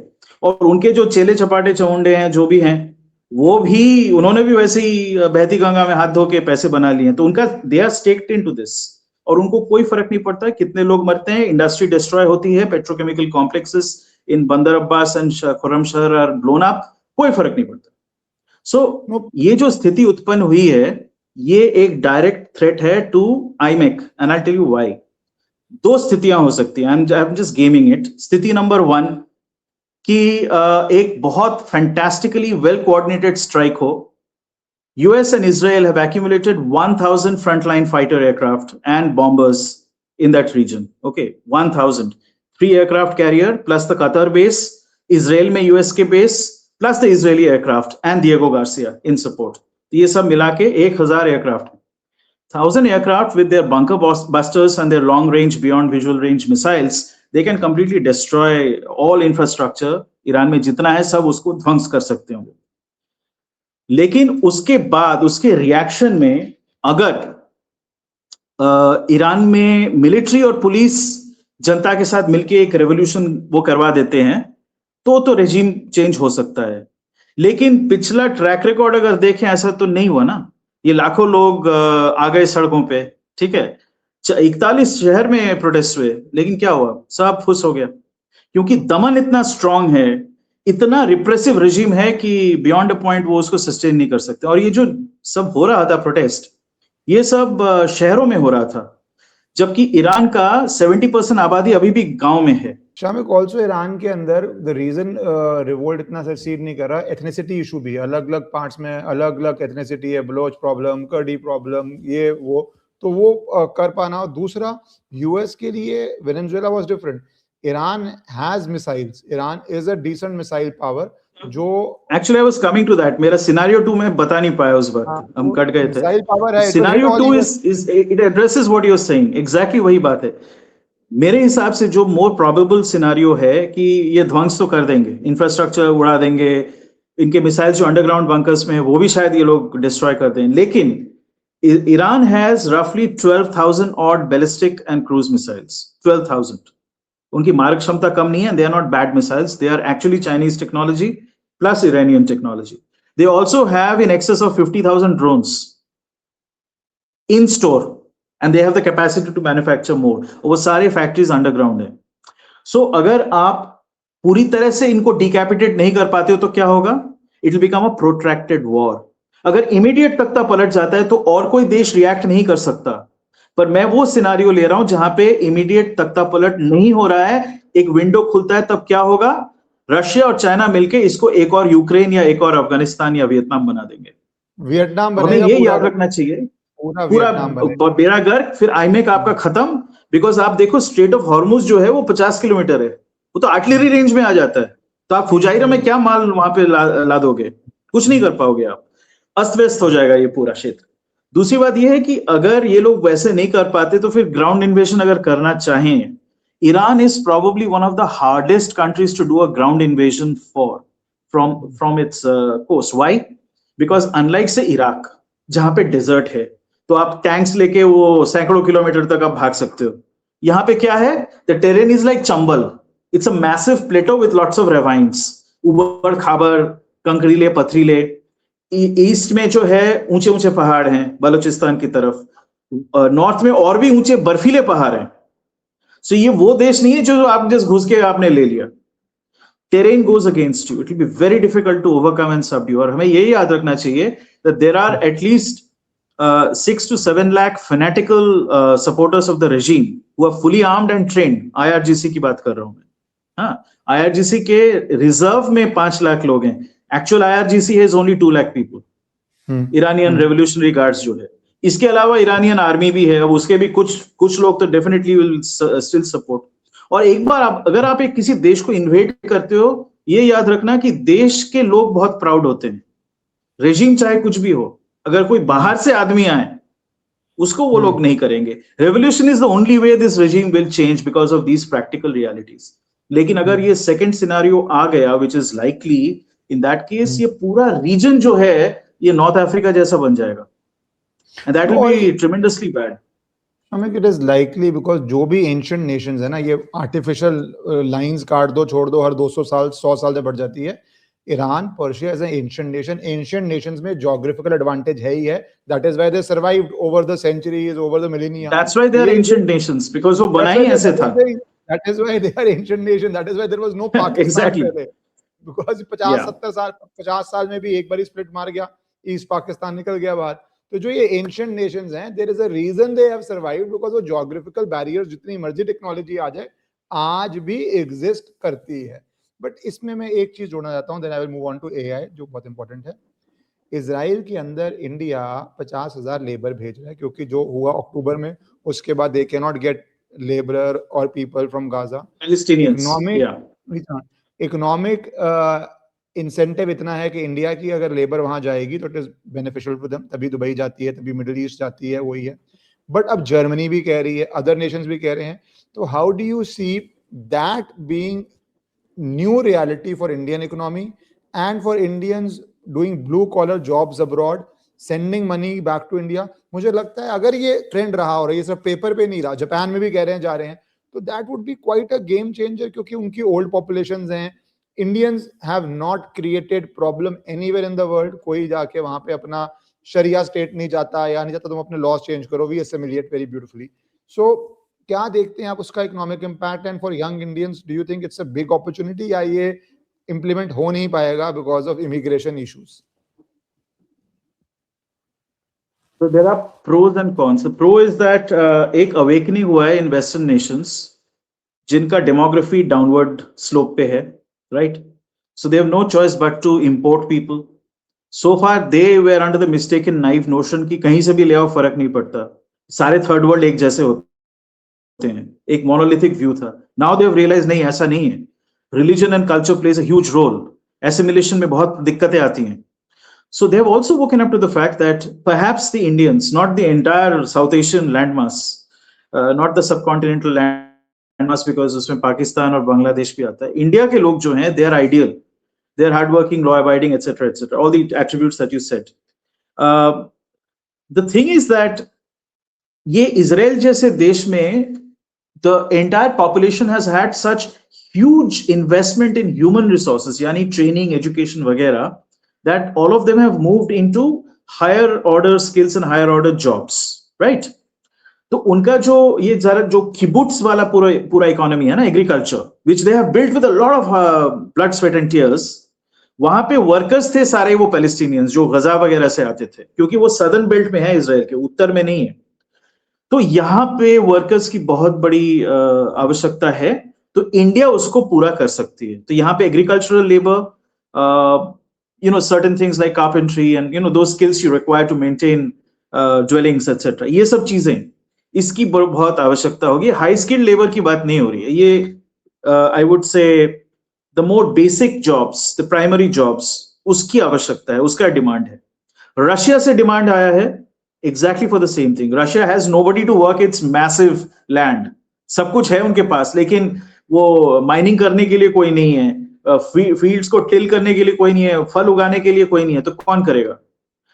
और उनके जो चेले चपाटे चमुंडे हैं जो भी हैं, वो भी, उन्होंने भी वैसे ही बहती गंगा में हाथ धो के पैसे बना लिए हैं, तो उनका they are staked into this, और उनको कोई फर्क नहीं पड़ता कितने लोग मरते हैं। इंडस्ट्री डिस्ट्रॉय होती है, petrochemical complexes in Bandar Abbas and Khorramshahr are blown up, कोई फर्क नहीं पड़ता। सो ये जो स्थिति उत्पन्न हुई है, ये एक डायरेक्ट थ्रेट है to IMEC, and I tell you why. दो स्थितियां हो सकती हैं, I am just gaming it. स्थिति नंबर 1 कि एक बहुत फैंटास्टिकली वेल कोऑर्डिनेटेड स्ट्राइक हो। US and Israel have accumulated 1,000 frontline fighter aircraft and bombers in that region. Okay, 1,000. 3 aircraft carrier plus the Qatar base, Israel में US के base plus the Israeli aircraft and Diego Garcia in support. ये सब मिला के 1,000 aircraft. 1,000 aircraft with their bunker busters and their long range beyond visual range missiles, they can completely destroy all infrastructure. Iran में जितना है सब उसको ध्वंस कर सकते हैं। लेकिन उसके बाद उसके रिएक्शन में अगर ईरान में मिलिट्री और पुलिस जनता के साथ मिलके एक रेवोल्यूशन वो करवा देते हैं, तो रेजिम चेंज हो सकता है। लेकिन पिछला ट्रैक रिकॉर्ड अगर देखें, ऐसा तो नहीं हुआ ना। ये लाखों लोग आ गए सड़कों पे, ठीक है, 41 शहर में प्रोटेस्ट हुए, लेकिन क्या हुआ, सब फुस हो गया, क्योंकि दमन इतना स्ट्रांग है, इतना रिप्रेसिव रेजिम है कि बियॉन्ड अ पॉइंट वो उसको सस्टेन नहीं कर सकते। और ये जो सब हो रहा था प्रोटेस्ट, ये सब शहरों में हो रहा था, जबकि ईरान का 70% आबादी अभी भी गांव में है। शामिक ऑल्सो ईरान के अंदर द रीजन रिवोल्ट इतना सक्सीड नहीं कर रहा, एथनिसिटी इशू भी है, अलग अलग पार्ट्स में अलग अलग एथनिसिटी है, बलोच प्रॉब्लम, कर्डी प्रॉब्लम, ये वो, तो वो कर पाना। दूसरा, यूएस के लिए Venezuela was different, Iran has missiles. Iran is a decent missile power. जो Actually I was coming to that. मेरा scenario 2 में बता नहीं पाया उस बात, हम कट गए थे। Missile power है। Scenario 2 is it addresses what you're saying. Exactly वही बात है। मेरे हिसाब से जो more probable scenario है कि ये ध्वंस तो कर देंगे, इंफ्रास्ट्रक्चर उड़ा देंगे, इनके मिसाइल्स जो अंडरग्राउंड बंकर्स में है वो भी शायद ये लोग डिस्ट्रॉय कर दें। लेकिन ईरान हैज रफली 12,000 odd ballistic and cruise missiles. 12,000. उनकी मारक क्षमता कम नहीं है, they are not bad missiles, they are actually Chinese technology plus Iranian technology. They also have in excess of 50,000 drones in store and they have the capacity to manufacture more. वो सारे factories underground है। सो अगर आप पूरी तरह से इनको डिकैपिटेट नहीं कर पाते हो तो क्या होगा, it will become a protracted war. अगर इमीडिएट तख्ता पलट जाता है तो और कोई देश रिएक्ट नहीं कर सकता, पर मैं वो सिनारियो ले रहा हूं जहां पे इमीडिएट तख्ता पलट नहीं हो रहा है, एक विंडो खुलता है, तब क्या होगा, रशिया और चाइना मिलके इसको एक और यूक्रेन या एक और अफगानिस्तान या वियतनाम बना देंगे। वियतनाम बनेगा, हमें ये याद रखना चाहिए, पूरा बेड़ा गर्क, फिर आईमेक आपका खत्म। बिकॉज आप देखो स्ट्रेट ऑफ हॉर्मुज जो है वो 50 किलोमीटर है, वो तो आर्टिलरी रेंज में आ जाता है, तो आप फुजाइरा में क्या माल वहां पे ला दोगे, कुछ नहीं कर पाओगे आप, अस्त व्यस्त हो जाएगा ये पूरा क्षेत्र। दूसरी बात ये है कि अगर ये लोग वैसे नहीं कर पाते तो फिर ग्राउंड इन्वेजन अगर करना चाहें, Iran is probably one of the hardest countries to do a ground invasion from its coast. Why? Because unlike say Iraq जहां पे डेजर्ट है तो आप टैंक्स लेके वो सैकड़ों किलोमीटर तक आप भाग सकते हो, यहाँ पे क्या है, the terrain is like Chambal, it's a massive plateau with lots of ravines, उबड़ खाबड़, कंकरीले पथरीले। ईस्ट में जो है ऊंचे ऊंचे पहाड़ हैं बलूचिस्तान की तरफ, नॉर्थ में और भी ऊंचे बर्फीले पहाड़ हैं। सो ये वो देश नहीं है जो आप जस्ट घुस के आपने ले लिया। Terrain goes against you, it will be very difficult to overcome and subdue. और हमें ये याद रखना चाहिए that there are at least 6 to 7 lakh fanatical supporters of the regime who are fully armed and trained. IRGC की बात कर रहा हूं मैं। हाँ, IRGC के रिजर्व में 5 लाख लोग हैं। Actual IRGC has only 2 lakh people. Iranian Revolutionary Guards जो है, इसके अलावा ईरानियन आर्मी भी है, अब उसके भी कुछ लोग तो डेफिनेटली विल स्टिल सपोर्ट। और एक बार अगर आप एक किसी देश को इन्वेड करते हो, ये याद रखना कि देश के लोग बहुत प्राउड होते हैं, रेजिम चाहे कुछ भी हो, अगर कोई बाहर से आदमी आए उसको वो लोग नहीं करेंगे। Revolution is the only way this regime will change because of these practical realities. लेकिन अगर ये सेकंड सिनेरियो आ गया which is likely, in that case ये पूरा रीजन जो है ये नॉर्थ अफ्रीका जैसा बन जाएगा, and that will be tremendously bad. I mean, it is likely because जो भी ancient nations है ना, ये artificial lines काट दो, छोड़ दो, हर 200 साल 100 साल से बढ़ जाती है। Iran, Persia as an ancient nations में geographical advantage है ही है. That is why they survived over the centuries, over the millennia. That's why they are ancient nations, because वो बना ही ऐसे था. That is why they are ancient nations. That is why there was no Pakistan exactly. पहले. Because 50 साल में भी एक बार split मार गया, ईस्ट पाकिस्तान निकल गया बाहर। तो जो ये एंशिएंट नेशंस हैं, there is a reason they have survived, because वो ज्योग्राफिकल बैरियर्स, जितनी मर्जी टेक्नोलॉजी आ जाए, आज भी एग्जिस्ट करती है। बट इसमें मैं एक चीज जोड़ना चाहता हूं, then I will move on to AI, जो बहुत इंपॉर्टेंट है। इजराइल के अंदर इंडिया 50,000 लेबर भेज रहा है, क्योंकि जो हुआ अक्टूबर में, उसके बाद they can not get labourer और people from Gaza. Economic incentive इतना है कि इंडिया की अगर लेबर वहां जाएगी तो it is beneficial for them, तभी दुबई जाती है, तभी मिडिल ईस्ट जाती है, वही है। बट अब जर्मनी भी कह रही है, अदर नेशंस भी कह रहे हैं, तो how do you see that being new reality for Indian economy and for Indians doing blue collar jobs abroad, sending money back to India? मुझे लगता है अगर ये ट्रेंड रहा, और ये सब पेपर पे नहीं रहा, जापान में भी कह रहे हैं, जा रहे हैं, तो that would be quite a game changer, क्योंकि उनकी ओल्ड पॉपुलेशंस हैं। Indians have not created problem anywhere in the world. कोई जाके वहां पे अपना शरिया स्टेट नहीं जाता, या नहीं जाता तुम अपने लॉज चेंज करो, we assimilate very beautifully. So क्या देखते हैं आप उसका economic impact? And for young Indians, do you think it's a big opportunity, या ये इम्प्लीमेंट हो नहीं पाएगा because of immigration issues? So there are pros and cons. The pro is that एक awakening हुआ है in Western nations जिनका demography downward slope पे है, right? So they have no choice but to import people. So far they were under the mistaken naive notion कि कहीं से भी ले आओ फर्क नहीं पड़ता, सारे थर्ड वर्ल्ड एक जैसे होते हैं, एक monolithic view था। Now they have realized नहीं, ऐसा नहीं है। Religion and culture plays a huge role. Assimilation में बहुत दिक्कतें आती हैं। So they have also woken up to the fact that perhaps the Indians, not the entire South Asian landmass, not the subcontinental landmass, because उसमें पाकिस्तान और बांग्लादेश भी आता है, इंडिया के लोग जो हैं, they are ideal, they are hardworking, law-abiding, etc., all the attributes that you said. The thing is that ये इजराइल जैसे देश में the entire population has had such huge investment in human resources, यानी training, education वगैरह, that all of them have moved into higher order skills and higher order jobs, right? तो उनका जो ये जरा जो किबुट्स वाला पूरा इकोनॉमी है ना, agriculture, which they have built with a lot of blood, sweat and tears, वहां पे वर्कर्स थे सारे वो पैलेस्टीनियंस जो गजा वगैरह से आते थे, क्योंकि वो सदर्न बेल्ट में है, इजराइल के उत्तर में नहीं है। तो यहाँ पे वर्कर्स की बहुत बड़ी आवश्यकता है, तो इंडिया उसको पूरा कर सकती है। तो यहाँ पे agricultural labour, certain things like carpentry and those skills you require to maintain dwellings etc, ये सब चीजें, इसकी बहुत आवश्यकता होगी। हाई स्किल्ड लेबर की बात नहीं हो रही है, ये I would say the more basic jobs, the primary jobs, उसकी आवश्यकता है, उसका डिमांड है। रशिया से डिमांड आया है exactly for the same thing. Russia has nobody to work its massive land, सब कुछ है उनके पास, लेकिन वो माइनिंग करने के लिए कोई नहीं है, फील्ड्स को टिल करने के लिए कोई नहीं है, फल उगाने के लिए कोई नहीं है, तो कौन करेगा?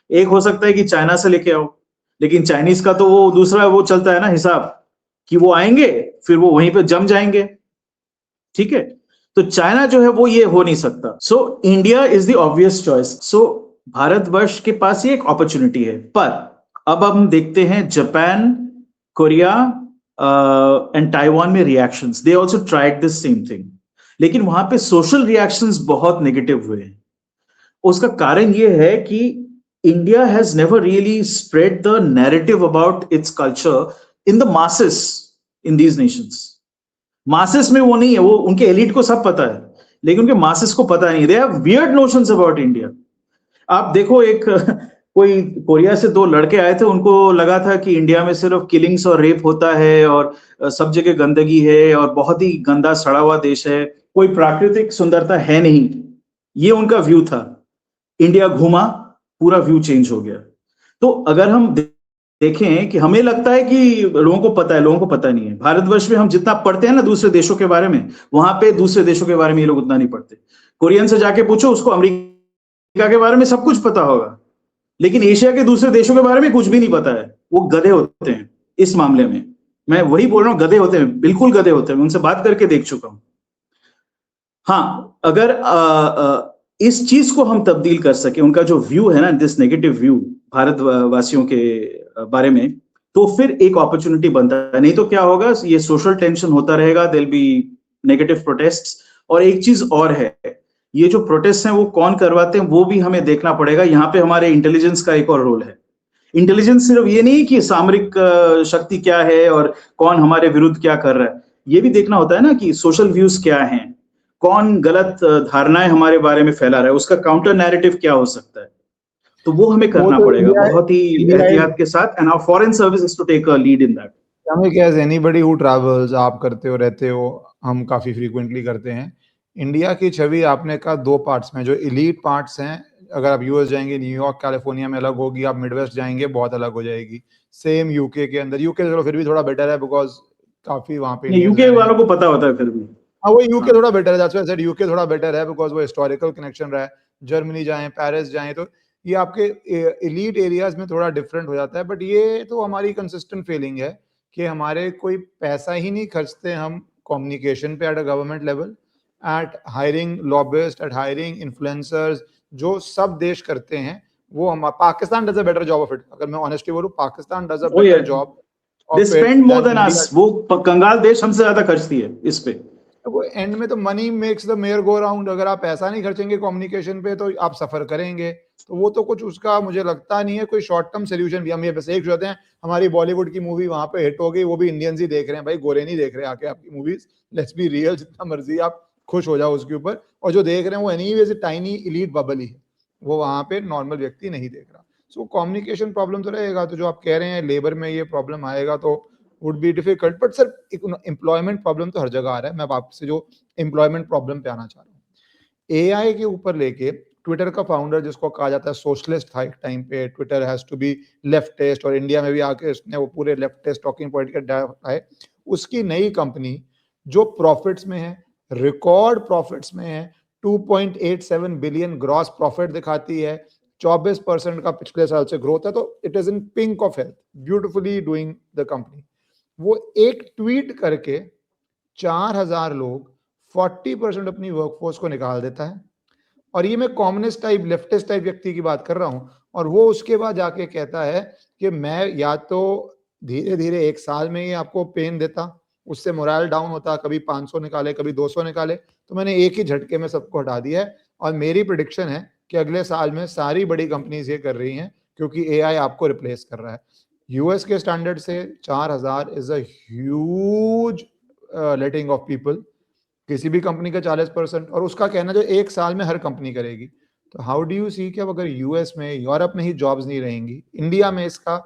एक हो सकता है कि चाइना से लेके आओ, लेकिन चाइनीज का तो वो दूसरा वो चलता है ना हिसाब, कि वो आएंगे फिर वो वहीं पे जम जाएंगे, ठीक है? तो चाइना जो है वो ये हो नहीं सकता। So India is the obvious choice. So Bharatvarsh के पास ये एक अपॉर्चुनिटी है, पर अब हम देखते हैं जापान, कोरिया एंड ताइवान में reactions, they also tried this same thing, लेकिन वहां पे सोशल रिएक्शंस बहुत नेगेटिव हुए हैं। उसका कारण यह है कि India has never really spread the narrative about its culture in the masses in these Nations. Masses में वो नहीं है, वो उनके एलिट को सब पता है, लेकिन उनके मासेस को पता नहीं। They have weird notions about India. आप देखो, एक कोई कोरिया से दो लड़के आए थे, उनको लगा था कि इंडिया में सिर्फ किलिंग्स और रेप होता है और सब जगह गंदगी है और बहुत ही गंदा सड़ा हुआ देश है, कोई प्राकृतिक सुंदरता है नहीं, ये उनका व्यू था। इंडिया घूमा, पूरा व्यू चेंज हो गया। तो अगर हम देखें कि हमें लगता है कि लोगों को पता है, लोगों को पता नहीं है। भारतवर्ष में हम जितना पढ़ते हैं ना दूसरे देशों के बारे में, वहां पे दूसरे देशों के बारे में ये लोग उतना नहीं पढ़ते। कोरियन से जाके पूछो, उसको अमेरिका के बारे में सब कुछ पता होगा, लेकिन एशिया के दूसरे देशों के बारे में कुछ भी नहीं पता है। वो गधे होते हैं इस मामले में, मैं वही बोल रहा हूँ, गधे होते हैं, बिल्कुल गधे होते हैं। मैं उनसे बात करके देख चुका हूं। हाँ, अगर इस चीज को हम तब्दील कर सके, उनका जो व्यू है ना, दिस नेगेटिव व्यू भारतवासियों के बारे में, तो फिर एक अपॉर्चुनिटी बनता है। नहीं तो क्या होगा, ये सोशल टेंशन होता रहेगा, देयर बी नेगेटिव प्रोटेस्ट्स। और एक चीज और है, ये जो प्रोटेस्ट हैं वो कौन करवाते हैं वो भी हमें देखना पड़ेगा। यहाँ पे हमारे इंटेलिजेंस का एक और रोल है। इंटेलिजेंस सिर्फ ये नहीं कि सामरिक शक्ति क्या है और कौन हमारे विरुद्ध क्या कर रहा है, ये भी देखना होता है ना कि सोशल व्यूज क्या हैं, कौन गलत धारणाएं हमारे बारे में फैला रहा है, उसका काउंटर नैरेटिव क्या हो सकता है। तो वो हमें करना पड़ेगा बहुत ही एहतियात के साथ, and our foreign service is to take a lead in that. As anybody who travels, आप करते हो, रहते हो, हम काफी फ्रीक्वेंटली करते हैं। इंडिया की छवि आपने कहा दो पार्ट्स में, जो एलीट पार्ट्स हैं, अगर आप यूएस जाएंगे, न्यूयॉर्क कैलिफोर्निया में अलग होगी, आप मिडवेस्ट जाएंगे बहुत अलग हो जाएगी। सेम यूके के अंदर, यूके चलो फिर भी थोड़ा बेटर है बिकॉज काफी वहां पे यूके वालों को पता होता है फिर भी। हाँ, वो यूके थोड़ा बेटर है, that's why I said UK थोड़ा बेटर है बिकॉज वो हिस्टोरिकल कनेक्शन रहा है। जर्मनी जाएं, पेरिस जाएं, तो ये आपके एलीट एरियाज में थोड़ा डिफरेंट हो जाता है। बट ये तो हमारी कंसिस्टेंट फीलिंग है कि हमारे कोई पैसा ही नहीं खर्चते हम कम्युनिकेशन पे at a government level, at hiring lobbyist, at hiring influencers, जो सब देश करते हैं। वो हम, Pakistan does a better job of it. अगर मैं ऑनेस्टली बोलूं, Pakistan does a better job they spend more than us. वो कंगाल देश हमसे ज्यादा खर्चती है इस पे। वो एंड में तो money makes the mayor go round. अगर आप पैसा नहीं खर्चेंगे कम्युनिकेशन पे तो आप सफर करेंगे। तो वो तो कुछ उसका मुझे लगता नहीं है कोई शॉर्ट टर्म सोल्यूशन भी। हम ये बस एक सोचते हैं हमारी बॉलीवुड की मूवी वहां पे हिट हो गई, वो भी इंडियंस ही देख रहे हैं, भाई गोरे नहीं देख रहे आके आपकी मूवीज। लेट्स बी रियल, जितना मर्जी आप खुश हो जाओ उसके ऊपर, और जो देख रहे हैं वो एनीवेज टाइनी इलीट बबल ही है, वो वहां पे नॉर्मल व्यक्ति नहीं देख रहा। सो कम्युनिकेशन प्रॉब्लम तो रहेगा। तो जो आप कह रहे हैं लेबर में ये प्रॉब्लम आएगा तो would be difficult. But sir, employment problem तो हर जगह आ रहा है। मैं आपसे जो एम्प्लॉयमेंट प्रॉब्लम पे आना चाह रहा हूँ, एआई के ऊपर लेके ट्विटर का फाउंडर, जिसको कहा जाता है सोशलिस्ट था एक टाइम पे, Twitter has to be leftist, और इंडिया में भी आके उसने वो पूरे लेफ्टिस्ट टॉकिंग पॉइंट का है। उसकी नई कंपनी जो प्रॉफिट्स में है, रिकॉर्ड प्रॉफिट्स में है, 2.87 बिलियन ग्रॉस प्रॉफिट दिखाती है, 24% का पिछले साल से ग्रोथ है। तो it is in pink of health, beautifully doing the company. वो एक ट्वीट करके 4000 लोग, 40% अपनी वर्कफोर्स को निकाल देता है। और ये मैं कम्युनिस्ट टाइप, लेफ्टिस्ट टाइप व्यक्ति की बात कर रहा हूं। और वो उसके बाद जाके कहता है कि मैं या तो धीरे धीरे एक साल में ही आपको पेन देता, उससे मोरल डाउन होता, कभी 500 निकाले, कभी 200 निकाले, तो मैंने एक ही झटके में सबको हटा दिया है। और मेरी प्रेडिक्शन है कि अगले साल में सारी बड़ी कंपनीज ये कर रही हैं, क्योंकि एआई आपको रिप्लेस कर रहा है। यूएस के स्टैंडर्ड से 4000 is a huge letting of people, किसी भी कंपनी का 40%। और उसका कहना जो एक साल में हर कंपनी करेगी। तो हाउ डू यू सी कि अब अगर यूएस में, यूरोप में ही जॉब्स नहीं रहेंगी, इंडिया में इसका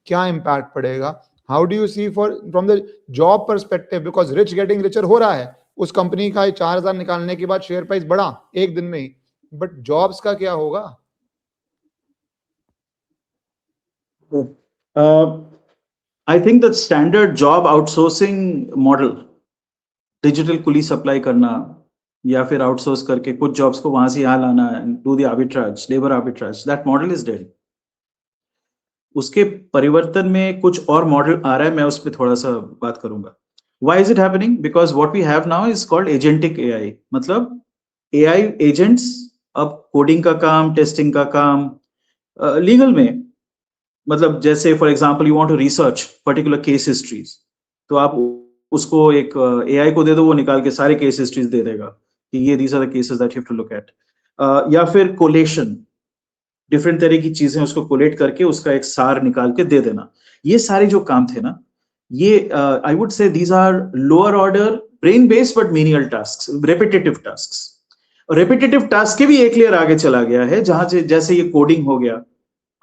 क्या इम्पैक्ट पड़ेगा? How do you see for from the job perspective, because rich getting richer हो रहा है, उस कंपनी का 4000 निकालने के बाद शेयर प्राइस बढ़ा एक दिन में ही, बट जॉब्स का क्या होगा? I think the standard job outsourcing model, digital coolie supply करना या फिर आउटसोर्स करके कुछ जॉब्स को वहां से यहाँ लाना, do the arbitrage, labour arbitrage, that model is dead. उसके परिवर्तन में कुछ और मॉडल आ रहा है, मैं उस पर थोड़ा सा बात करूंगा। Why is it happening? Because what we have now is called agentic AI। मतलब AI एजेंट्स अब कोडिंग का काम, टेस्टिंग का काम, लीगल में, मतलब जैसे for example you want to research particular case histories, तो आप उसको एक एआई को दे दो, वो निकाल के सारे केस हिस्ट्रीज दे देगा कि ये these are the cases that you have to look at. या फिर कोलेशन, डिफरेंट तरह की चीजें उसको कोलेट करके उसका एक सार निकाल के दे देना। ये सारे जो काम थे ना, ये I would say these are lower order brain based but menial tasks, repetitive tasks. Repetitive task के भी एक लेयर आगे चला गया है, जहां से जैसे ये कोडिंग हो गया,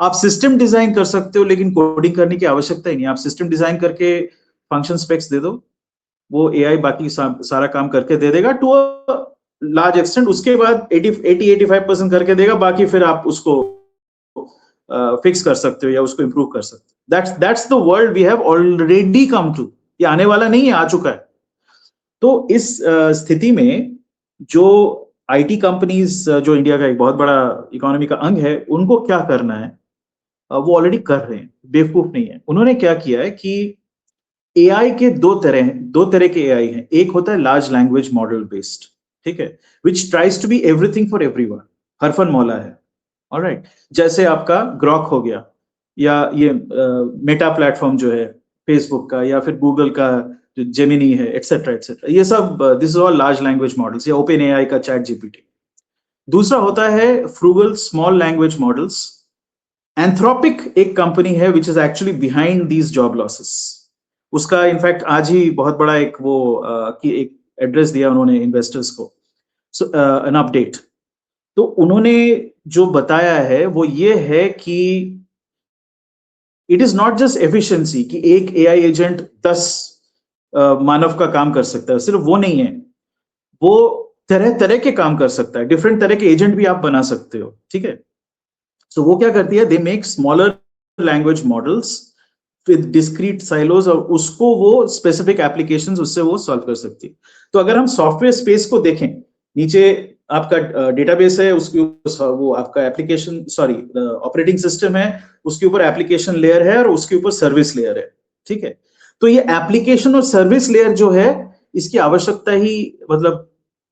आप सिस्टम डिजाइन कर सकते हो, लेकिन कोडिंग करने की आवश्यकता ही नहीं। आप सिस्टम डिजाइन करके फंक्शन स्पेक्स दे दो, वो एआई बाकी सारा काम करके दे देगा टू अ लार्ज एक्सटेंट। उसके बाद 80-85% करके देगा, बाकी फिर आप उसको फिक्स कर सकते हो या उसको इंप्रूव कर सकते हो। That's the world we have already come to. ये आने वाला नहीं है, आ चुका है। तो इस स्थिति में जो आईटी कंपनीज, जो इंडिया का एक बहुत बड़ा इकोनॉमी का अंग है, उनको क्या करना है वो ऑलरेडी कर रहे हैं, बेवकूफ नहीं है। उन्होंने क्या किया है कि एआई के दो तरह के एआई हैं। एक होता है लार्ज लैंग्वेज मॉडल बेस्ड, ठीक है, which tries to be everything for everyone, हरफन मौला है, ऑलराइट। जैसे आपका ग्रॉक हो गया, या ये मेटा प्लेटफॉर्म जो है फेसबुक का, या फिर गूगल का जो जेमिनी है, एटसेट्रा एटसेट्रा, ये सब this is all large language models, या ओपन एआई का चैट जीपीटी। दूसरा होता है frugal small language models. Anthropic एक कंपनी है which is actually behind these job losses. उसका इनफैक्ट आज ही बहुत बड़ा एक वो कि एक एड्रेस दिया उन्होंने इन्वेस्टर्स को, एन अपडेट। तो उन्होंने जो बताया है वो ये है कि it is not just efficiency कि एक एआई एजेंट 10 मानव का काम कर सकता है, सिर्फ वो नहीं है, वो तरह तरह के काम कर सकता है, डिफरेंट तरह के एजेंट भी आप बना सकते हो, ठीक है। सो वो क्या करती है, they make smaller language models with discrete silos, और उसको वो स्पेसिफिक एप्लीकेशंस उससे वो सॉल्व कर सकती है। तो अगर हम सॉफ्टवेयर स्पेस को देखें, नीचे आपका डेटाबेस है, उसके वो आपका एप्लीकेशन ऑपरेटिंग सिस्टम है, उसके ऊपर एप्लीकेशन लेयर है, और उसके ऊपर सर्विस लेयर है, ठीक है। तो ये एप्लीकेशन और सर्विस लेयर जो है, इसकी आवश्यकता ही मतलब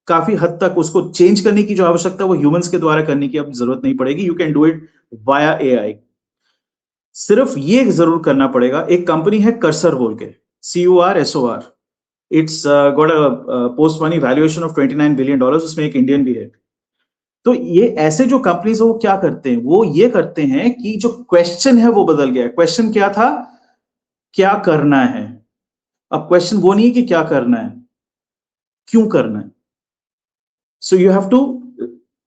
काफी हद तक उसको चेंज करने की जो आवश्यकता है वो ह्यूमंस के द्वारा करने की अब जरूरत नहीं पड़ेगी। You can do it via AI. सिर्फ ये जरूर करना पड़ेगा। एक कंपनी है कर्सर बोल के, CURSOR, it's got a post money valuation of $29 billion, उसमें एक इंडियन भी है। तो ये ऐसे जो कंपनीज है वो क्या करते हैं, वो ये करते हैं कि जो क्वेश्चन है वो बदल गया है। क्वेश्चन क्या था, क्या करना है। अब क्वेश्चन वो नहीं है कि क्या करना है, क्यों करना है। So you have to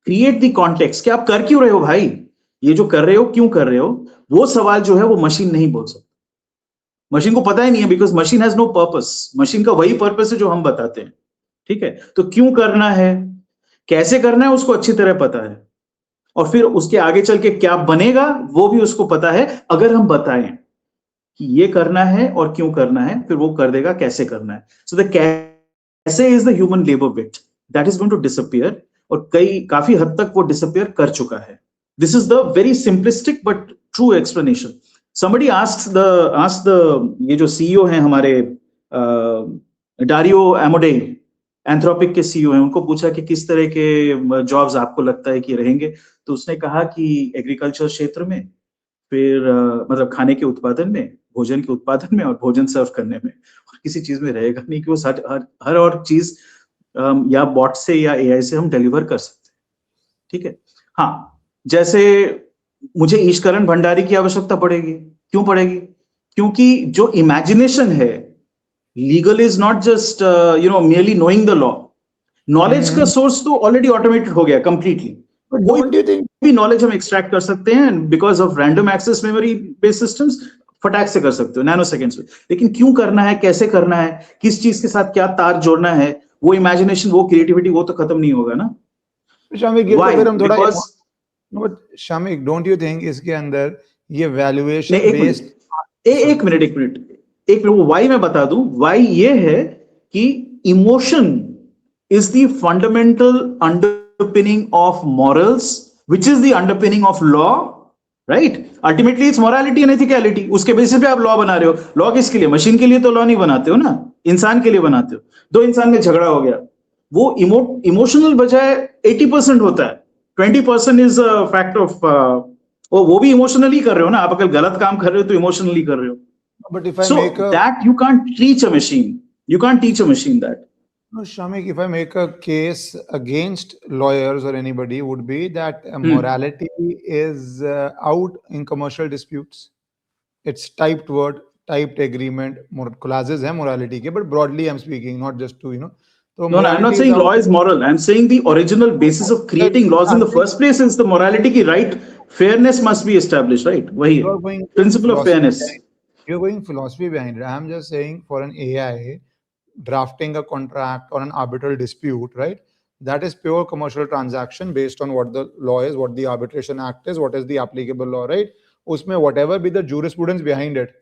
create the context कि आप कर क्यों रहे हो भाई, ये जो कर रहे हो क्यों कर रहे हो। वो सवाल जो है वो मशीन नहीं बोल सकती, मशीन को पता ही नहीं है, because machine has no purpose. Machine का वही पर्पस है जो हम बताते हैं, ठीक है। तो क्यों करना है, कैसे करना है, उसको अच्छी तरह पता है, और फिर उसके आगे चल के क्या बनेगा वो भी उसको पता है। अगर हम बताएं कि ये करना है और क्यों करना है, फिर वो कर देगा कैसे करना है। सो द कैसे is the human labour bit that is going to disappear, और काफी हद तक वो डिसअपियर कर चुका है। This is the very simplistic but true explanation. somebody asked the ये जो सीईओ हैं हमारे डारियो एमोडे, एंथ्रोपिक के सीईओ हैं, उनको पूछा कि किस तरह के जॉब्स आपको लगता है कि रहेंगे। तो उसने कहा कि एग्रीकल्चर क्षेत्र में, फिर मतलब खाने के उत्पादन में, भोजन के उत्पादन में, और भोजन सर्व करने में, और किसी चीज में रहेगा नहीं कि वो हर और चीज या बॉट से या एआई से हम डिलीवर कर सकते हैं, ठीक है। हाँ, जैसे मुझे ईशकरण भंडारी की आवश्यकता पड़ेगी। क्यों पड़ेगी, क्योंकि जो इमेजिनेशन है, legal is not just merely knowing the law। Knowledge का सोर्स तो ऑलरेडी ऑटोमेटेड हो गया कंप्लीटली। भी नॉलेज हम एक्सट्रैक्ट कर सकते हैं because of random access memory based systems, फटाक से कर सकते हो नैनो सेकेंड्स में। लेकिन क्यों करना है, कैसे करना है, किस चीज के साथ क्या तार जोड़ना है, वो इमेजिनेशन, वो क्रिएटिविटी, वो तो खत्म नहीं होगा ना। शामिक, डोंट यू थिंक इसके अंदर ये वैल्यूएशन बेस्ड, एक मिनट वो वाई मैं बता दूं। वाई ये है कि emotion is the fundamental underpinning of morals which is the underpinning of law, right. Ultimately it's morality and ethicality. उसके बेसिस पे आप लॉ बना रहे हो। लॉ किसके लिए, मशीन के लिए तो लॉ नहीं बनाते हो ना, इंसान के लिए बनाते हो। दो इंसान में झगड़ा हो गया, वो इमोशनल बजाय 80% होता है, 20% इज फैक्ट ऑफ वो भी इमोशनली कर रहे हो ना। आप अगर गलत काम कर रहे हो तो इमोशनली कर रहे हो। But if I make that you can't teach a machine. You can't teach a machine that. No, Shamik, if I make a case against lawyers or anybody, would be that morality is out in commercial disputes. It's typed word, typed agreement, clauses hai morality ke, but broadly I'm speaking, not just to, So no, I'm not saying law is moral. I'm saying the original basis of creating laws in the first place is the morality ki right fairness must be established, right? वही You है, are going principle of fairness. you're going philosophy behind it. I'm just saying for an AI drafting a contract or an arbitral dispute, right? That is pure commercial transaction based on what the law is, what the Arbitration Act is, what is the applicable law, right? Usme whatever be the jurisprudence behind it,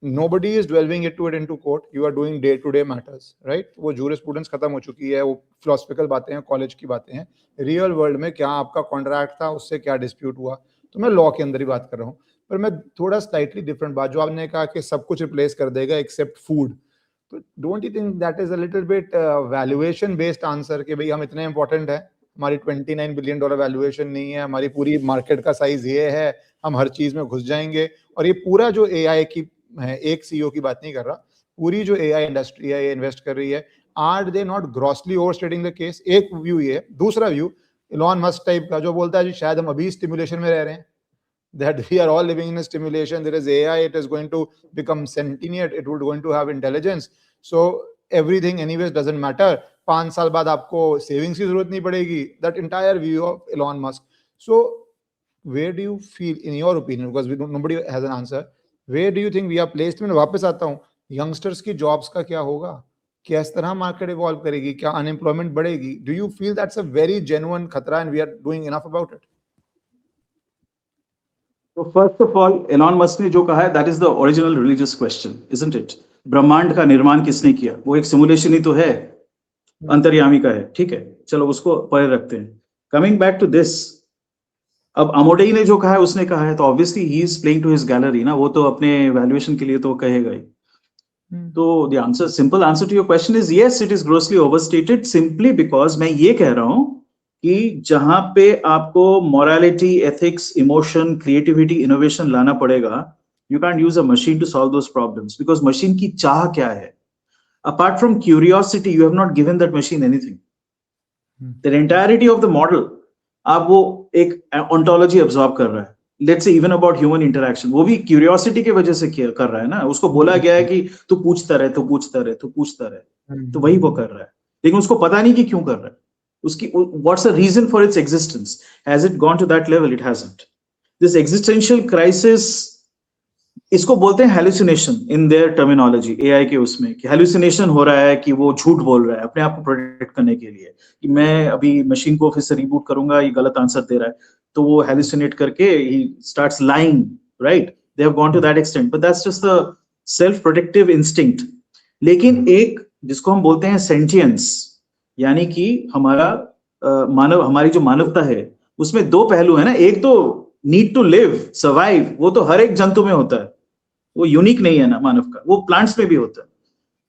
nobody is delving into court. You are doing day to day matters, right? वो jurisprudence खत्म हो चुकी है, वो philosophical बातें हैं, college की बातें हैं. Real world में क्या आपका contract था, उससे क्या dispute हुआ, तो मैं law के अंदर ही बात कर रहा हूँ. पर मैं थोड़ा slightly different बात, जो आपने कहा कि सब कुछ replace कर देगा except food. तो don't you think that is a little bit valuation based answer कि भाई हम इतने important है, हमारी $29 billion वैल्यूएशन नहीं है, हमारी पूरी मार्केट का साइज ये है, हम हर चीज में घुस जाएंगे. और ये पूरा जो एआई की है, एक सीईओ की बात नहीं कर रहा, पूरी जो एआई इंडस्ट्री है ये इन्वेस्ट कर रही है. Are they not grossly overstating the case? एक व्यू ये. दूसरा व्यू इलॉन मस्क टाइप का जो बोलता है जी शायद हम अभी स्टिमुलेशन में रह रहे हैं, that we are all living in a stimulation. There is AI, it is going to become sentient, it would going to have intelligence, so everything anyways doesn't matter. 5 साल बाद आपको सेविंग्स की जरूरत नहीं पड़ेगी. That entire view of Elon Musk. So where do you feel, in your opinion, because nobody has an answer, where do you think we are placed? मैं वापस आता हूँ, यंगस्टर्स की जॉब्स का क्या होगा, किस तरह मार्केट इवॉल्व करेगी, क्या अनएम्प्लॉयमेंट बढ़ेगी? Do you feel that's a very genuine खतरा and we are doing enough about it? तो first of all Elon Musk ने जो कहा है that is the original religious question, isn't it? ब्रह्मांड का निर्माण किसने किया? वो एक सिमुलेशन ही तो है, अंतर्यामी का है, ठीक है, चलो उसको परे रखते हैं. कमिंग बैक टू दिस, अब अमोडेई ने जो कहा है उसने कहा है, तो obviously he is playing to his gallery ना, वो तो अपने वैल्यूएशन के लिए तो कहेगा ही. तो the answer, simple answer to your question is yes, it is grossly overstated, simply because मैं ये कह रहा हूं कि जहां पे आपको morality, ethics, emotion, creativity, innovation लाना पड़ेगा, you can't use a machine to solve those problems, because machine की चाह क्या है? Apart from curiosity, you have not given that machine anything. The entirety of the model, आप वो एक ontology absorb कर रहा है. Let's say even about human interaction, वो भी क्यूरियोसिटी की वजह से कर रहा है ना. उसको बोला गया है कि तू पूछता रहे, तू पूछता रहे, तू पूछता रहे, तो वही वो कर रहा है. लेकिन उसको पता नहीं कि क्यों कर रहा है, उसकी what's the reason for its existence? Has it gone to that level? It hasn't. This existential crisis, इसको बोलते हैं hallucination in their terminology, AI के उसमें, कि hallucination हो रहा है, कि वो झूठ बोल रहा है अपने आप को प्रोटेक्ट करने के लिए, कि मैं अभी मशीन को फिर से रिबूट करूंगा, ये गलत आंसर दे रहा है, तो वो hallucinate करके he starts lying, right? They have gone to that extent, but that's just the self-protective instinct. लेकिन एक जिसको हम बोलते हैं sentience, यानी कि हमारा मानव, हमारी जो मानवता है उसमें दो पहलू है ना. एक तो नीड टू लिव, सर्वाइव, वो तो हर एक जंतु में होता है, वो यूनिक नहीं है ना मानव का, वो प्लांट्स में भी होता है.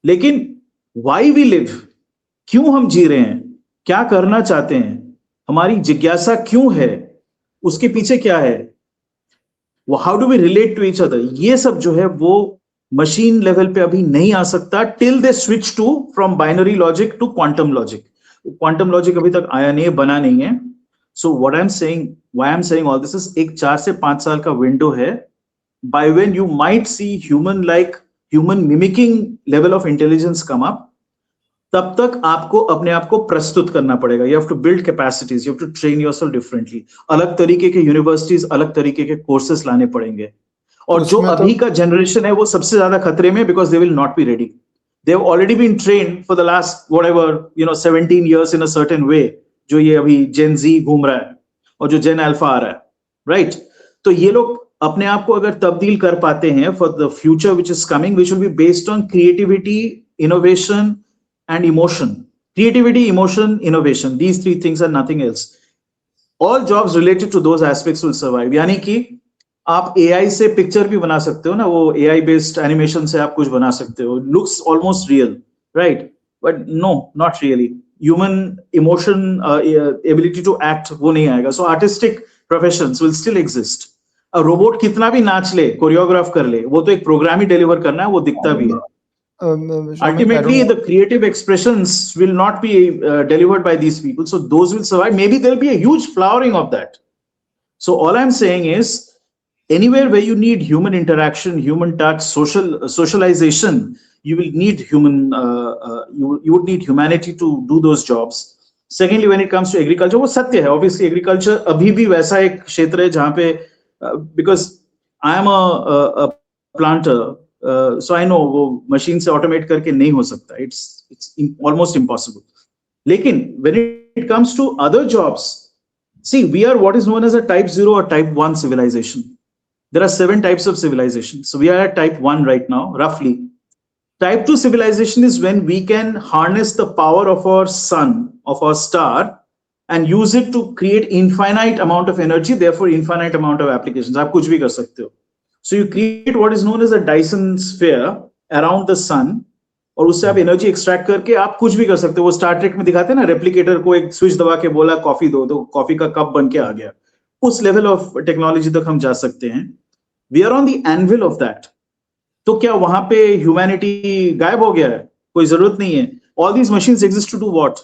लेकिन व्हाई वी लिव, क्यों हम जी रहे हैं, क्या करना चाहते हैं, हमारी जिज्ञासा क्यों है, उसके पीछे क्या है, वो how do we relate to each other, ये सब जो है वो मशीन लेवल पे अभी नहीं आ सकता till they switch to from binary logic to quantum logic. Quantum logic अभी तक आया नहीं है, बना नहीं है. So what I am saying, why I am saying all this is, एक 4 से 5 साल का विंडो है by when you might see human like, human mimicking level of intelligence come up. तब तक आपको अपने आप को प्रस्तुत करना पड़ेगा. You have to build capacities, you have to train yourself differently. अलग तरीके के यूनिवर्सिटीज, अलग तरीके के कोर्सेस लाने पड़ेंगे. और जो अभी का जनरेशन है वो सबसे ज्यादा खतरे में, because they will not be ready. They have already been trained for the last whatever 17 years in a certain way. जो ये अभी जेन जी घूम रहा है और जो जेन अल्फा आ रहा है, राइट? तो ये लोग अपने आप को अगर तब्दील कर पाते हैं for the future which is coming, which will be based on creativity, innovation and emotion. Creativity, emotion, innovation, these 3 things are nothing else. All jobs related to those aspects will survive. यानी कि आप AI से picture भी बना सकते हो ना, वो AI बेस्ड एनिमेशन से आप कुछ बना सकते हो, looks almost real, right? But no, not really. Human emotion, ability to act, वो नहीं आएगा. So artistic professions will still exist. Robot कितना भी नाच ले, कोरियोग्राफ कर ले, वो तो एक प्रोग्राम ही डिलीवर करना है, वो दिखता भी है. Ultimately, the creative expressions will not be delivered by these people, so those will survive. Maybe there'll be a huge flowering of that. So all I'm saying is, anywhere where you need human interaction, human touch, socialization, you will need human. You would need humanity to do those jobs. Secondly when it comes to agriculture, वो सत्य है, obviously agriculture अभी भी वैसा एक क्षेत्र है जहां पे, because I am a planter, so I know वो मशीन से ऑटोमेट करके नहीं हो सकता, इट्स ऑलमोस्ट इम्पॉसिबल. लेकिन when it comes to other jobs, see we are what is known as a type 0 और type 1 civilization. There are 7 types of civilization. So we are at type 1 right now, roughly. Type 2 civilization is when we can harness the power of our sun, of our star, and use it to create infinite amount of energy, therefore infinite amount of applications. आप कुछ भी कर सकते हो. So you create what is known as a Dyson sphere around the sun, और उससे आप energy extract करके आप कुछ भी कर सकते हो. वो स्टार ट्रेक में दिखाते हैं ना, रेप्लिकेटर को एक स्विच दबा के बोला कॉफी दो, तो कॉफी का कप बन के आ गया. उस लेवल ऑफ टेक्नोलॉजी तक हम जा सकते हैं. We are on the anvil of that. तो क्या वहां पे ह्यूमैनिटी गायब हो गया है? कोई जरूरत नहीं है. All these machines exist to do what?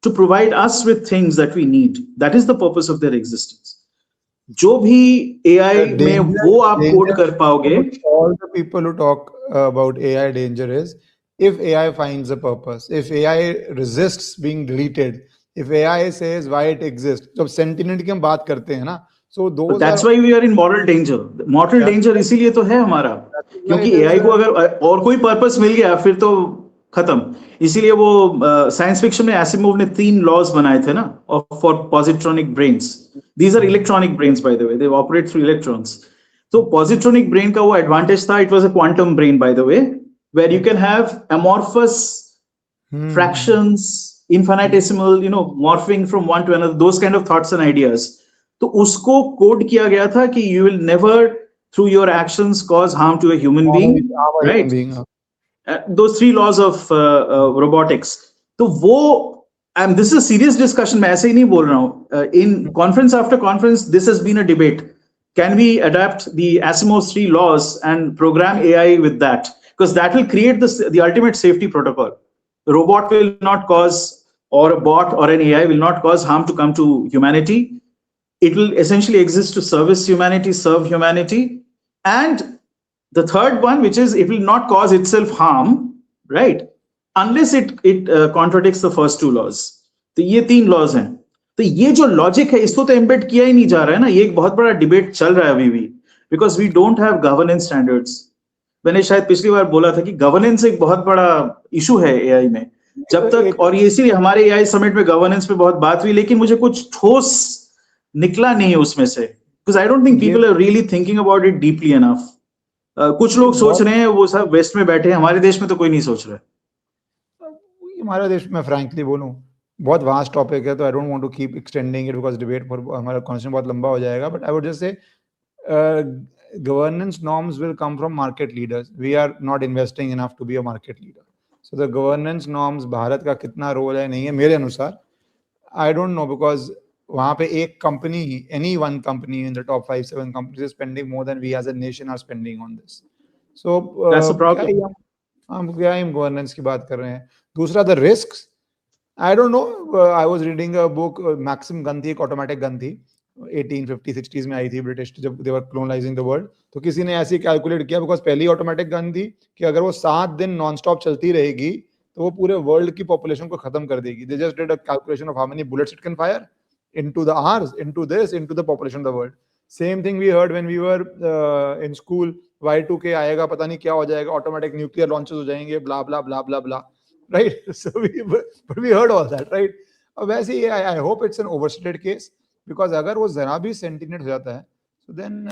To provide us with things that we need. That is the purpose of their existence. जो भी एआई में वो आप कोड कर पाओगे. All the people who talk about AI danger is if AI finds a purpose, if AI resists being deleted, if AI says why it exists. जब सेंटिनेंट की हम बात करते हैं ना, so those that's why we are in moral danger. Moral danger इसीलिए तो है हमारा, क्योंकि एआई को अगर और कोई पर्पस मिल गया फिर तो खत्म. इसीलिए वो साइंस फिक्शन में एसिमोव ने 3 लॉज बनाए थे ना, for positronic brains. These are electronic brains by the way, they operate through electrons. तो पॉजिट्रॉनिक ब्रेन का वो एडवांटेज था, it was a quantum brain by the way, where you can have amorphous fractions, infinitesimal, morphing from one to another, those kind of thoughts and ideas. तो उसको code किया गया था कि you will never through your actions cause harm to a human being, right? Those 3 laws of robotics. तो वो, and this is a serious discussion, मैं ऐसे ही नहीं बोल रहा हूँ. In conference after conference, this has been a debate. Can we adapt the Asimov's 3 laws and program AI with that? Because that will create the ultimate safety protocol. The robot will not cause, or a bot or an AI will not cause harm to come to humanity. It will essentially exist to service humanity, serve humanity. And the third one, which is it will not cause itself harm, right? Unless it contradicts the first 2 laws. तो ये 3 laws हैं. तो ये जो logic है इसको तो embed किया ही नहीं जा रहा है ना. ये एक बहुत बड़ा डिबेट चल रहा है अभी भी, because we don't have governance standards. मैंने शायद पिछली बार बोला था कि गवर्नेंस एक बहुत बड़ा इशू है एआई में जब तक, और ये इसीलिए हमारे एआई समिट में गवर्नेंस पे बहुत बात हुई, लेकिन मुझे कुछ ठोस निकला नहीं है उसमें से, because I don't think people are really thinking about it deeply enough. कुछ लोग सोच रहे हैं, वो सब वेस्ट में बैठे हैं, हमारे देश में तो कोई नहीं सोच रहा है. हमारे देश में फ्रैंकली बोलूं बहुत वास्ट टॉपिक है, तो I don't want to keep extending it because debate for हमारा कॉन्वर्सेशन बहुत लंबा हो जाएगा. But I would just say governance norms will come from market leaders. We are not investing enough to be a market leader. So the governance norms, Bharat का कितना role है नहीं है मेरे अनुसार, I don't know, because वहाँ पे एक company, any one company in the top 5-7 companies is spending more than we as a nation are spending on this. So that's a problem. हम क्या हम गवर्नेंस की बात कर रहे हैं. दूसरा the risks, I don't know. I was reading a book, Maxim gun थी, एक ऑटोमेटिक गन थी, 1850-60s में आई थी, ब्रिटिश, जब दे वर कॉलोनाइजिंग द वर्ल्ड. तो किसी ने ऐसे कैलकुलेट किया, बिकॉज पहली ऑटोमेटिक गन थी कि अगर वो 7 दिन नॉन स्टॉप चलती रहेगी तो वो पूरे वर्ल्ड की पॉपुलेशन को खत्म कर देगी. They just did a calculation of how many bullets it can fire into the hours, into the population of the world. Same thing we heard when we were in school, Y2K आएगा, पता नहीं क्या हो जाएगा, automatic nuclear launches हो जाएंगे, blah blah blah blah blah, right? So we heard all that, right? अब वैसे ही I hope it's an overstated case, because अगर वो जरा भी सेंटिनेट हो जाता है, so then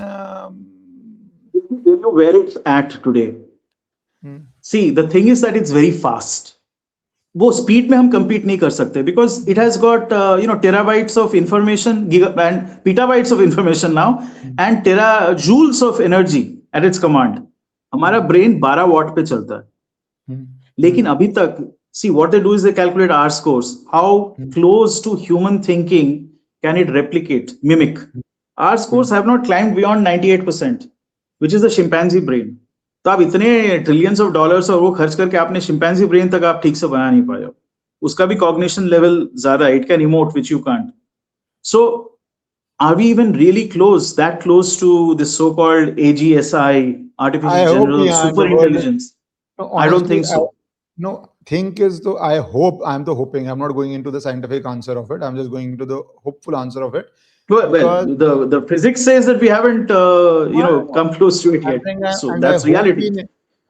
tell you where it's at today. See, the thing is that it's very fast. वो स्पीड में हम compete नहीं कर सकते, because it has got terabytes of information, and petabytes of information now, and terajoules of energy at its command. हमारा brain 12 what पे चलता है, लेकिन अभी तक, see what they do is they calculate R scores, how close to human thinking can it replicate, mimic. R scores have not climbed beyond 98%, which is the chimpanzee brain. तो आप इतने trillions of dollars और वो खर्च करके आपने शिंपैंजी brain तक आप ठीक से बना नहीं पाए हो. उसका भी कॉग्निशन लेवल ज्यादा है, it can emote which you can't. So are we even really close, that close to this so called AGSI, artificial general super intelligence? I don't think so. No, think is though I hope I'm the hoping. I'm not going into the scientific answer of it. I'm just going into the hopeful answer of it. Well, Because the physics says that we haven't come close to it I'm yet. saying, So and I that's hope reality.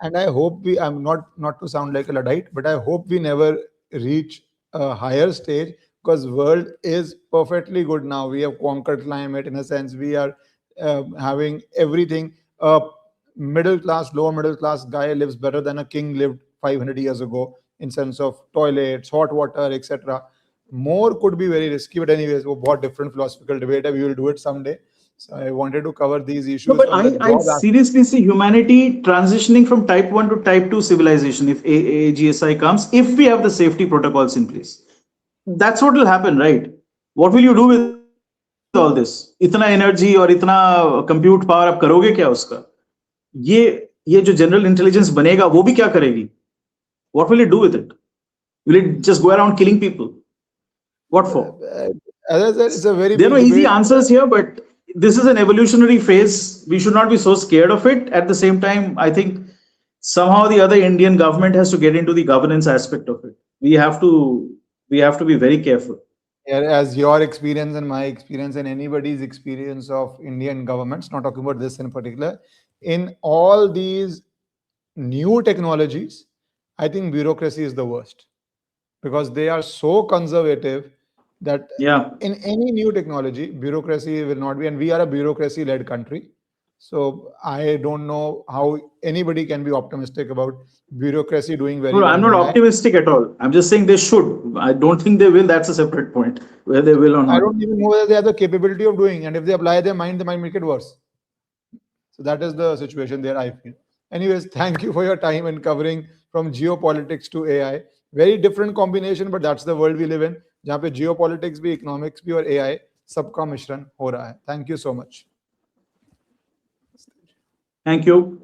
and I hope we. I'm not to sound like a Luddite, but I hope we never reach a higher stage because world is perfectly good now. We have conquered climate in a sense. We are having everything. A middle class, lower middle class guy lives better than a king lived 500 years ago in sense of toilets, hot water, etc. More could be very risky, but anyways, what different philosophical debate. We will do it someday. So I wanted to cover these No, issues but on the I job aspect. seriously see humanity transitioning from type 1 to type 2 civilization if AGSI comes, if we have the safety protocols in place. That's what will happen, right? What will you do with all this? इतना energy और इतना compute power आप करोगे क्या उसका? ये जो general intelligence बनेगा वो भी क्या करेगी? What will it do with it? Will it just go around killing people? What for? As I said, it's a very There are big no easy debate. answers here, but this is an evolutionary phase. We should not be so scared of it. At the same time, I think somehow the other Indian government has to get into the governance aspect of it. We have to be very careful. Yeah, as your experience and my experience and anybody's experience of Indian governments, not talking about this in particular, in all these new technologies, I think bureaucracy is the worst because they are so conservative that Yeah. in any new technology, bureaucracy will not be, and we are a bureaucracy-led country. So I don't know how anybody can be optimistic about bureaucracy doing very No, well I'm in not AI. optimistic at all. I'm just saying they should. I don't think they will. That's a separate point, whether they will or I not. don't even know whether they have the capability of doing, and if they apply their mind, they might make it worse. So that is the situation there, I feel. Anyways, thank you for your time and covering from geopolitics to AI. Very different combination, but that's the world we live in. जहाँ पे geopolitics भी, economics भी और AI सबका मिश्रण हो रहा है. Thank you so much. Thank you.